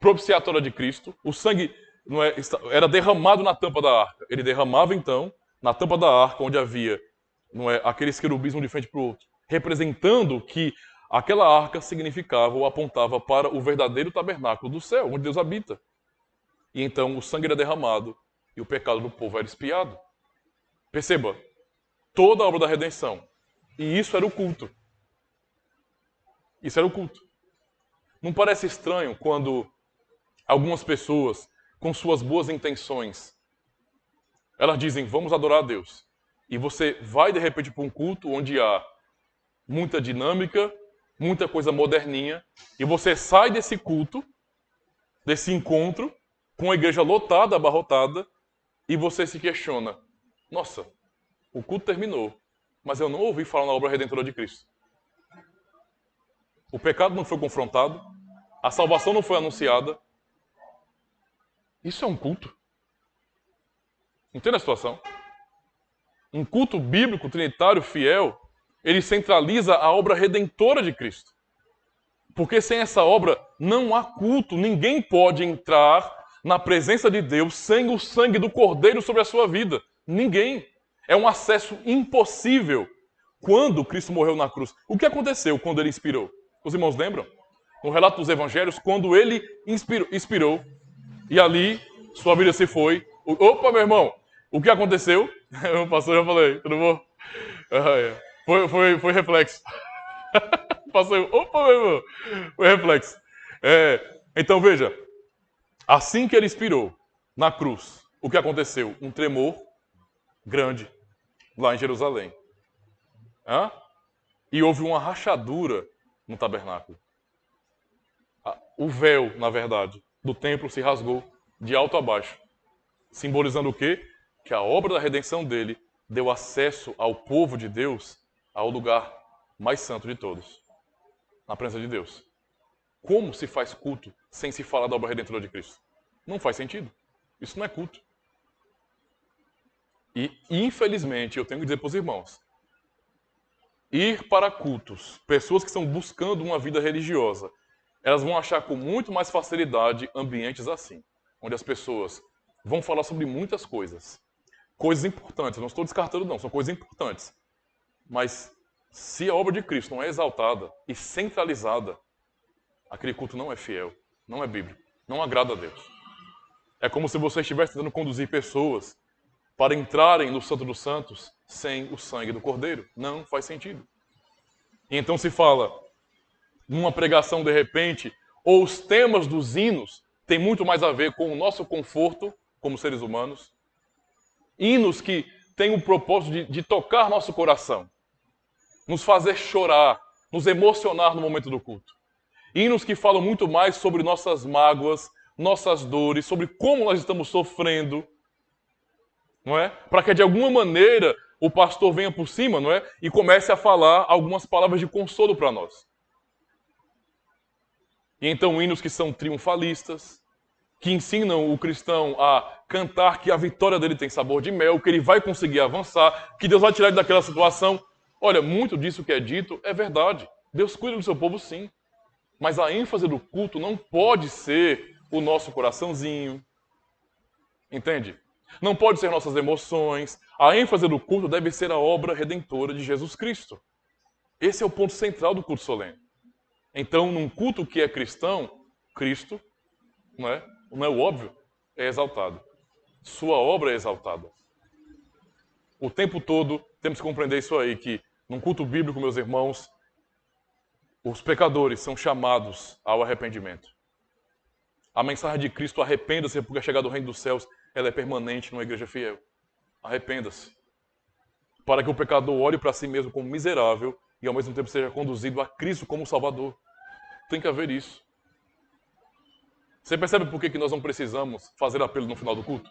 propiciatória de Cristo, o sangue era derramado na tampa da arca. Ele derramava então na tampa da arca, onde havia aqueles querubins um de frente para o outro, representando que aquela arca significava ou apontava para o verdadeiro tabernáculo do céu, onde Deus habita. E então o sangue era derramado e o pecado do povo era expiado. Perceba, toda a obra da redenção. E isso era o culto. Isso era o culto. Não parece estranho quando algumas pessoas, com suas boas intenções, elas dizem, vamos adorar a Deus. E você vai, de repente, para um culto onde há muita dinâmica, muita coisa moderninha, e você sai desse culto, desse encontro, com a igreja lotada, abarrotada, e você se questiona, nossa, o culto terminou, mas eu não ouvi falar na obra redentora de Cristo. O pecado não foi confrontado, a salvação não foi anunciada. Isso é um culto. Entende a situação? Um culto bíblico, trinitário, fiel, ele centraliza a obra redentora de Cristo. Porque sem essa obra não há culto, ninguém pode entrar na presença de Deus sem o sangue do Cordeiro sobre a sua vida. Ninguém. É um acesso impossível. Quando Cristo morreu na cruz, o que aconteceu quando ele expirou? Os irmãos lembram? No relato dos evangelhos, quando ele expirou, e ali sua vida se foi. Opa, meu irmão, o que aconteceu? O pastor já falei, tudo bom? Foi reflexo. Pastor, opa, meu irmão, foi reflexo. Então veja, assim que ele expirou na cruz, o que aconteceu? Um tremor grande lá em Jerusalém. E houve uma rachadura no tabernáculo. O véu, na verdade, do templo se rasgou de alto a baixo, simbolizando o quê? Que a obra da redenção dele deu acesso ao povo de Deus ao lugar mais santo de todos, na presença de Deus. Como se faz culto sem se falar da obra redentora de Cristo? Não faz sentido. Isso não é culto. E, infelizmente, eu tenho que dizer para os irmãos, ir para cultos, pessoas que estão buscando uma vida religiosa, elas vão achar com muito mais facilidade ambientes assim, onde as pessoas vão falar sobre muitas coisas. Coisas importantes, eu não estou descartando não, são coisas importantes. Mas se a obra de Cristo não é exaltada e centralizada, aquele culto não é fiel, não é bíblico, não agrada a Deus. É como se você estivesse tentando conduzir pessoas para entrarem no Santo dos Santos sem o sangue do Cordeiro. Não faz sentido. E então se fala, numa pregação de repente, ou os temas dos hinos têm muito mais a ver com o nosso conforto como seres humanos. Hinos que têm o propósito de tocar nosso coração, nos fazer chorar, nos emocionar no momento do culto. Hinos que falam muito mais sobre nossas mágoas, nossas dores, sobre como nós estamos sofrendo, não é? Para que de alguma maneira o pastor venha por cima, não é? E comece a falar algumas palavras de consolo para nós. E então hinos que são triunfalistas, que ensinam o cristão a cantar que a vitória dele tem sabor de mel, que ele vai conseguir avançar, que Deus vai tirar ele daquela situação. Olha, muito disso que é dito é verdade. Deus cuida do seu povo, sim. Mas a ênfase do culto não pode ser o nosso coraçãozinho. Entende? Não pode ser nossas emoções. A ênfase do culto deve ser a obra redentora de Jesus Cristo. Esse é o ponto central do culto solene. Então, num culto que é cristão, Cristo, não é o óbvio, é exaltado. Sua obra é exaltada. O tempo todo temos que compreender isso aí, que num culto bíblico, meus irmãos, os pecadores são chamados ao arrependimento. A mensagem de Cristo, arrependa-se porque é chegado o reino dos céus, ela é permanente numa igreja fiel. Arrependa-se. Para que o pecador olhe para si mesmo como miserável e ao mesmo tempo seja conduzido a Cristo como Salvador. Tem que haver isso. Você percebe por que nós não precisamos fazer apelo no final do culto?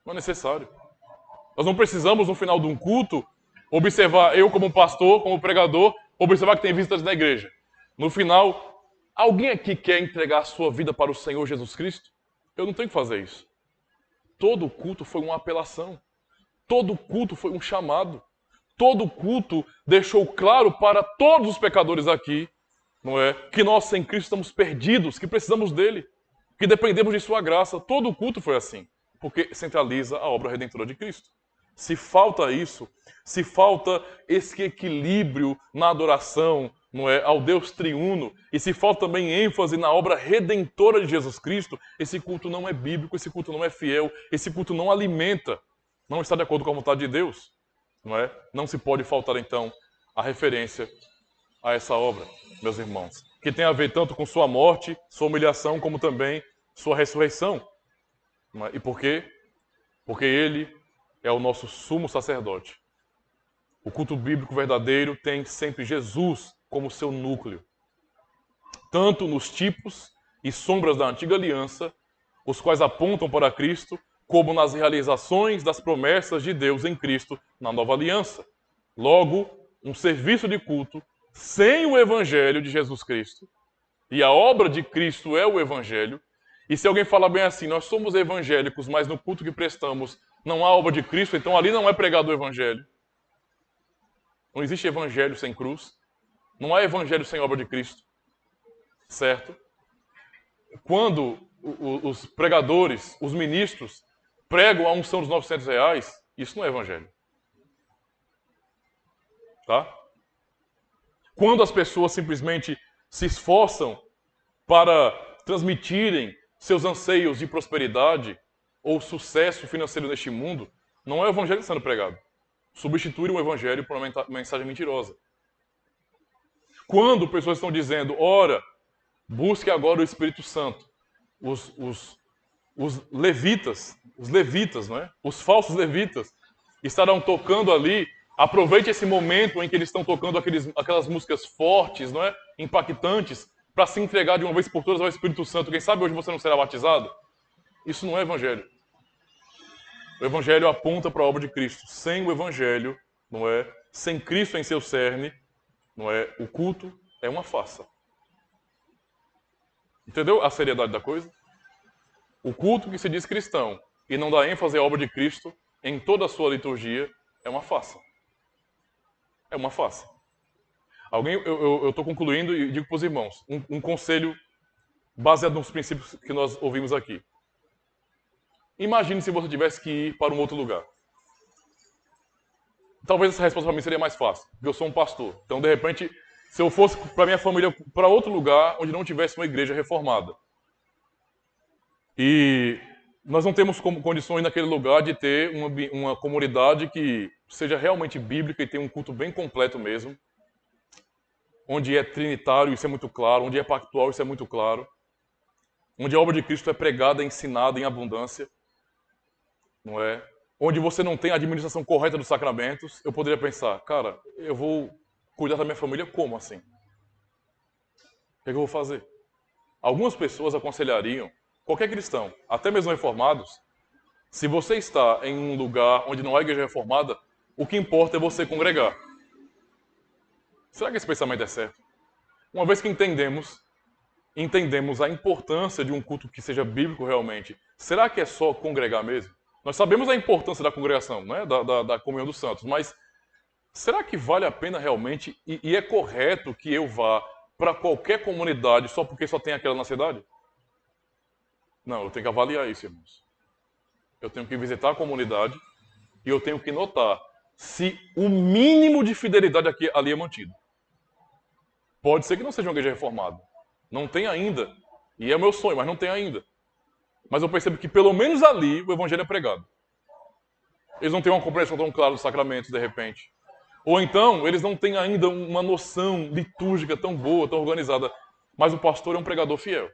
Não é necessário. Nós não precisamos, no final de um culto, observar, eu como pastor, como pregador, observar que tem visitas na igreja. No final, alguém aqui quer entregar a sua vida para o Senhor Jesus Cristo? Eu não tenho que fazer isso. Todo culto foi uma apelação. Todo culto foi um chamado. Todo culto deixou claro para todos os pecadores aqui, não é, que nós sem Cristo estamos perdidos, que precisamos dele, que dependemos de sua graça. Todo culto foi assim, porque centraliza a obra redentora de Cristo. Se falta isso, se falta esse equilíbrio na adoração, não é, ao Deus triuno, e se falta também ênfase na obra redentora de Jesus Cristo, esse culto não é bíblico, esse culto não é fiel, esse culto não alimenta, não está de acordo com a vontade de Deus. Não é? Não se pode faltar, então, a referência a essa obra, meus irmãos, que tem a ver tanto com sua morte, sua humilhação, como também sua ressurreição. Não é? E por quê? Porque ele é o nosso sumo sacerdote. O culto bíblico verdadeiro tem sempre Jesus como seu núcleo. Tanto nos tipos e sombras da antiga aliança, os quais apontam para Cristo, como nas realizações das promessas de Deus em Cristo na nova aliança. Logo, um serviço de culto sem o evangelho de Jesus Cristo, e a obra de Cristo é o evangelho, e se alguém falar bem assim, nós somos evangélicos, mas no culto que prestamos não há obra de Cristo, então ali não é pregado o evangelho. Não existe evangelho sem cruz, não há evangelho sem obra de Cristo. Certo? Quando os pregadores, os ministros, pregam a unção dos R$900, isso não é evangelho. Tá? Quando as pessoas simplesmente se esforçam para transmitirem seus anseios de prosperidade ou sucesso financeiro neste mundo, não é o evangelho sendo pregado. Substituir o evangelho por uma mensagem mentirosa. Quando pessoas estão dizendo, ora, busque agora o Espírito Santo, os levitas, não é? Os falsos levitas estarão tocando ali. Aproveite esse momento em que eles estão tocando aquelas músicas fortes, não é? Impactantes, para se entregar de uma vez por todas ao Espírito Santo. Quem sabe hoje você não será batizado? Isso não é evangelho. O evangelho aponta para a obra de Cristo. Sem o evangelho, não é? Sem Cristo em seu cerne, não é? O culto é uma farsa. Entendeu a seriedade da coisa? O culto que se diz cristão e não dá ênfase à obra de Cristo em toda a sua liturgia é uma farsa. É uma farsa. Eu estou concluindo e digo para os irmãos um conselho baseado nos princípios que nós ouvimos aqui. Imagine se você tivesse que ir para um outro lugar. Talvez essa resposta para mim seria mais fácil, porque eu sou um pastor. Então, de repente, se eu fosse para minha família para outro lugar onde não tivesse uma igreja reformada. E nós não temos condições naquele lugar de ter uma comunidade que seja realmente bíblica e tenha um culto bem completo mesmo. Onde é trinitário, isso é muito claro. Onde é pactual, isso é muito claro. Onde a obra de Cristo é pregada, ensinada em abundância. Não é? Onde você não tem a administração correta dos sacramentos, eu poderia pensar, cara, eu vou cuidar da minha família como assim? O que eu vou fazer? Algumas pessoas aconselhariam, qualquer cristão, até mesmo reformados, se você está em um lugar onde não há igreja reformada, o que importa é você congregar. Será que esse pensamento é certo? Uma vez que entendemos a importância de um culto que seja bíblico realmente, será que é só congregar mesmo? Nós sabemos a importância da congregação, né? da comunhão dos santos, mas será que vale a pena realmente e é correto que eu vá para qualquer comunidade só porque só tem aquela na cidade? Não, eu tenho que avaliar isso, irmãos. Eu tenho que visitar a comunidade e eu tenho que notar se o mínimo de fidelidade aqui, ali é mantido. Pode ser que não seja uma igreja reformada. Não tem ainda. E é o meu sonho, mas não tem ainda. Mas eu percebo que pelo menos ali o evangelho é pregado. Eles não têm uma compreensão tão clara dos sacramentos, de repente. Ou então, eles não têm ainda uma noção litúrgica tão boa, tão organizada. Mas o pastor é um pregador fiel.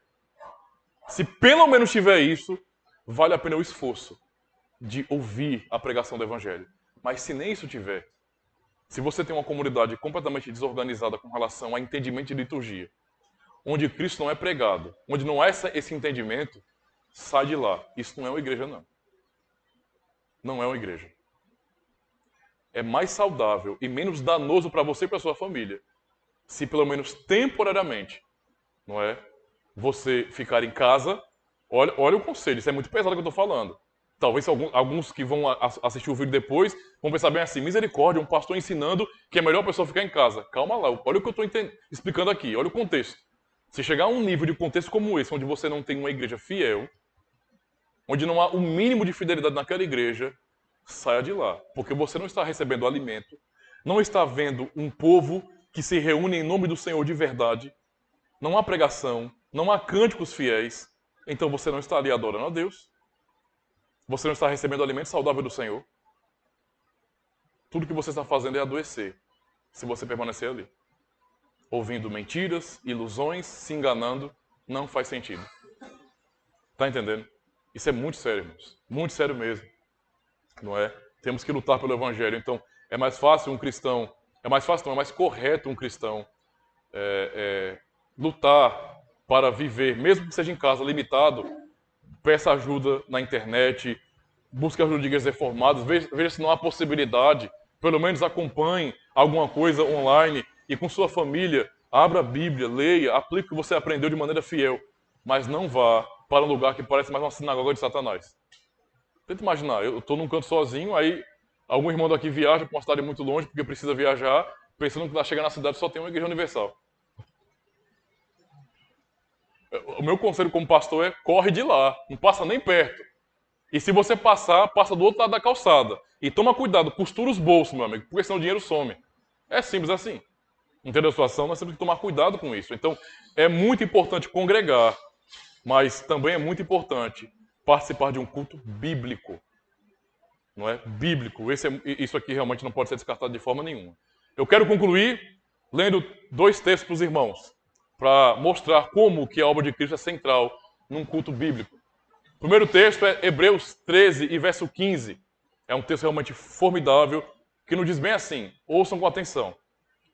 Se pelo menos tiver isso, vale a pena o esforço de ouvir a pregação do evangelho. Mas se nem isso tiver, se você tem uma comunidade completamente desorganizada com relação a entendimento de liturgia, onde Cristo não é pregado, onde não há esse entendimento, sai de lá. Isso não é uma igreja, não. Não é uma igreja. É mais saudável e menos danoso para você e para sua família, se pelo menos temporariamente, não é? Você ficar em casa. Olha o conselho, isso é muito pesado que eu estou falando. Talvez alguns que vão assistir o vídeo depois vão pensar bem assim: misericórdia, um pastor ensinando que é melhor a pessoa ficar em casa. Calma lá, olha o que eu estou explicando aqui, olha o contexto. Se chegar a um nível de contexto como esse, onde você não tem uma igreja fiel, onde não há o mínimo de fidelidade naquela igreja, saia de lá. Porque você não está recebendo alimento, não está vendo um povo que se reúne em nome do Senhor de verdade, não há pregação, não há cânticos fiéis, então você não está ali adorando a Deus, você não está recebendo alimento saudável do Senhor. Tudo que você está fazendo é adoecer, se você permanecer ali. Ouvindo mentiras, ilusões, se enganando, não faz sentido. Tá entendendo? Isso é muito sério, irmãos. Muito sério mesmo. Não é? Temos que lutar pelo Evangelho. Então, é mais fácil um cristão... É mais fácil, não, é mais correto um cristão lutar para viver, mesmo que seja em casa, limitado. Peça ajuda na internet, busque ajuda de igrejas reformadas, veja se não há possibilidade, pelo menos acompanhe alguma coisa online e com sua família, abra a Bíblia, leia, aplique o que você aprendeu de maneira fiel, mas não vá para um lugar que parece mais uma sinagoga de Satanás. Tenta imaginar, eu estou num canto sozinho, aí algum irmão daqui viaja para uma cidade muito longe, porque precisa viajar, pensando que vai chegar na cidade só tem uma igreja universal. O meu conselho como pastor é: corre de lá, não passa nem perto. E se você passar, passa do outro lado da calçada. E toma cuidado, costura os bolsos, meu amigo, porque senão o dinheiro some. É simples assim. Entendeu a situação? Nós temos que tomar cuidado com isso. Então, é muito importante congregar, mas também é muito importante participar de um culto bíblico. Não é? Bíblico. Isso aqui realmente não pode ser descartado de forma nenhuma. Eu quero concluir lendo 2 textos para os irmãos, para mostrar como que a obra de Cristo é central num culto bíblico. O primeiro texto é Hebreus 13 e verso 15. É um texto realmente formidável, que nos diz bem assim, ouçam com atenção.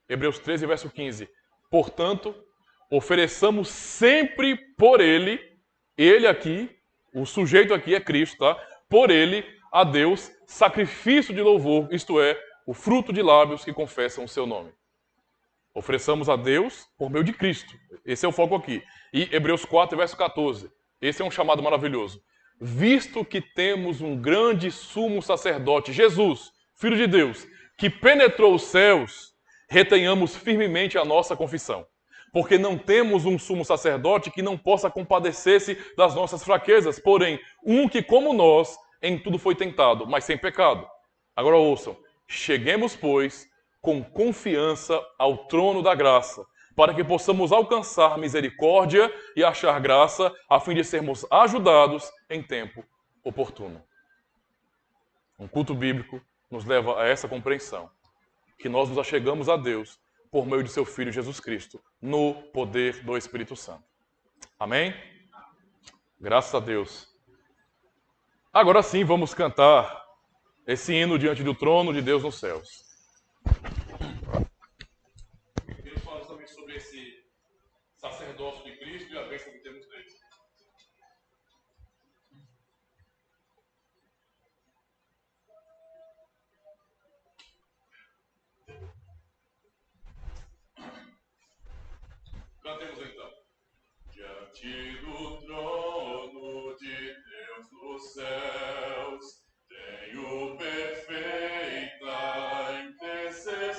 Hebreus 13, verso 15. Portanto, ofereçamos sempre por ele aqui, o sujeito aqui é Cristo, tá? Por ele, a Deus, sacrifício de louvor, isto é, o fruto de lábios que confessam o seu nome. Ofereçamos a Deus por meio de Cristo. Esse é o foco aqui. E Hebreus 4, verso 14. Esse é um chamado maravilhoso. Visto que temos um grande sumo sacerdote, Jesus, Filho de Deus, que penetrou os céus, retenhamos firmemente a nossa confissão. Porque não temos um sumo sacerdote que não possa compadecer-se das nossas fraquezas, porém, um que, como nós, em tudo foi tentado, mas sem pecado. Agora ouçam. Cheguemos, pois, com confiança ao trono da graça, para que possamos alcançar misericórdia e achar graça, a fim de sermos ajudados em tempo oportuno. Um culto bíblico nos leva a essa compreensão, que nós nos achegamos a Deus por meio de seu Filho Jesus Cristo, no poder do Espírito Santo. Amém? Graças a Deus. Agora sim, vamos cantar esse hino diante do trono de Deus nos céus. Ele fala também sobre esse sacerdócio de Cristo e a bênção que temos dele. Cantemos então. Diante do trono de Deus nos céus, tenho perfeita intercessão.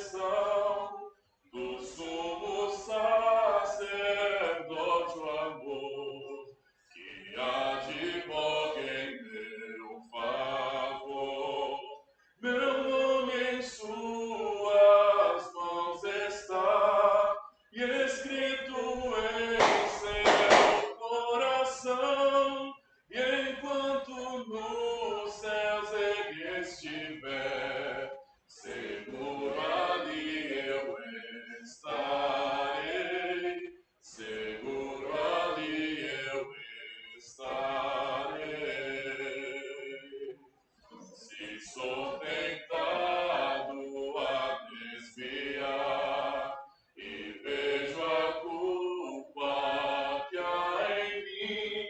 sou tentado a desviar e vejo a culpa que há em mim.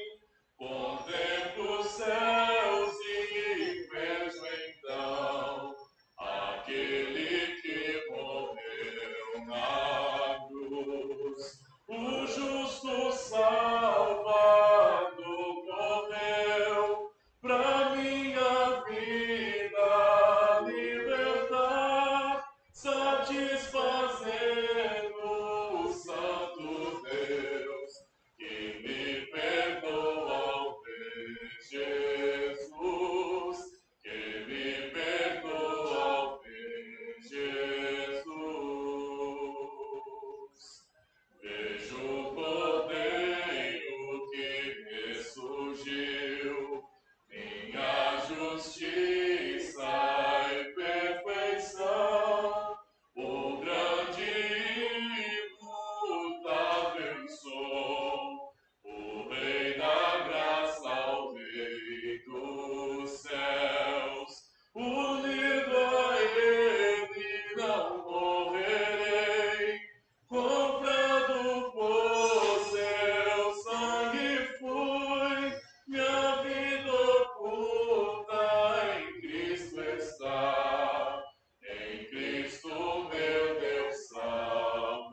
Contemplo os céus e vejo então aquele que morreu na cruz. O justo Salvador morreu pra minha vida libertar, satisfazendo o Santo Deus que me perdoa ao ver Jesus, que me perdoa ao ver Jesus. Vejo o Cordeiro que ressurgiu, minha justiça e perfeição, o grande e imutável sou, o Rei da graça, o Rei dos céus, unido a Ele não morrerei, comprado por seu sangue fui, minha vida oculta em Cristo está, em Cristo meu Deus Salvador,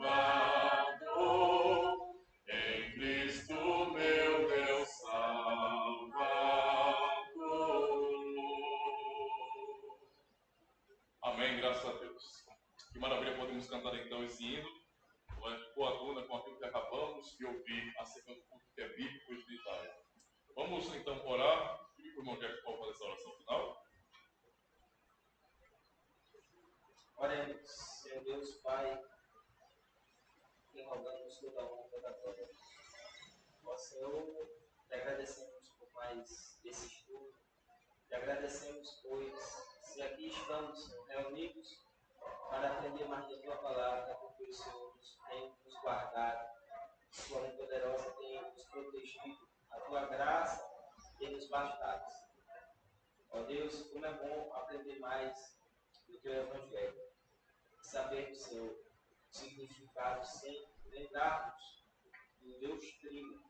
em Cristo meu Deus Salvador. Amém, graças a Deus. Que maravilha podemos cantar então esse hino, coaduna com aquilo que acabamos de ouvir acerca do culto que é bíblico e espiritual. Vamos então orar e o irmão Jack Paul fazer essa oração final. Oremos, Senhor Deus Pai, que rogamos toda a honra da glória. Ó Senhor, te agradecemos por mais esse estudo, te agradecemos, pois, se aqui estamos, Senhor, reunidos para aprender mais da tua palavra, porque o Senhor tem nos guardado, sua mão poderosa tem nos protegido, a tua graça tem nos bastado. Ó Deus, como é bom aprender mais do teu Evangelho, saber do seu significado sem lembrar-nos do Deus Trino,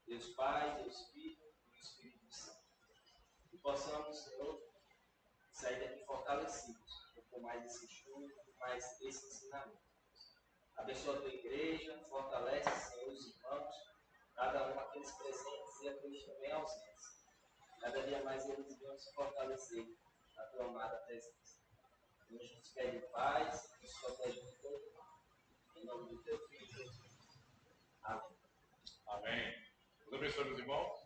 Deus Pai, Deus Filho e Espírito Santo. Que possamos, Senhor, sair daqui fortalecidos com mais esse estudo, com mais esse ensinamento. Abençoa a tua igreja, fortalece, Senhor, os irmãos, cada um aqueles presentes e aqueles também ausentes. Cada dia mais eles vão se fortalecer na tua amada presença. A gente te pede paz, nos protege de todo mal. Em nome do teu Filho Jesus. Amém. Amém. Deus abençoe, meus irmãos.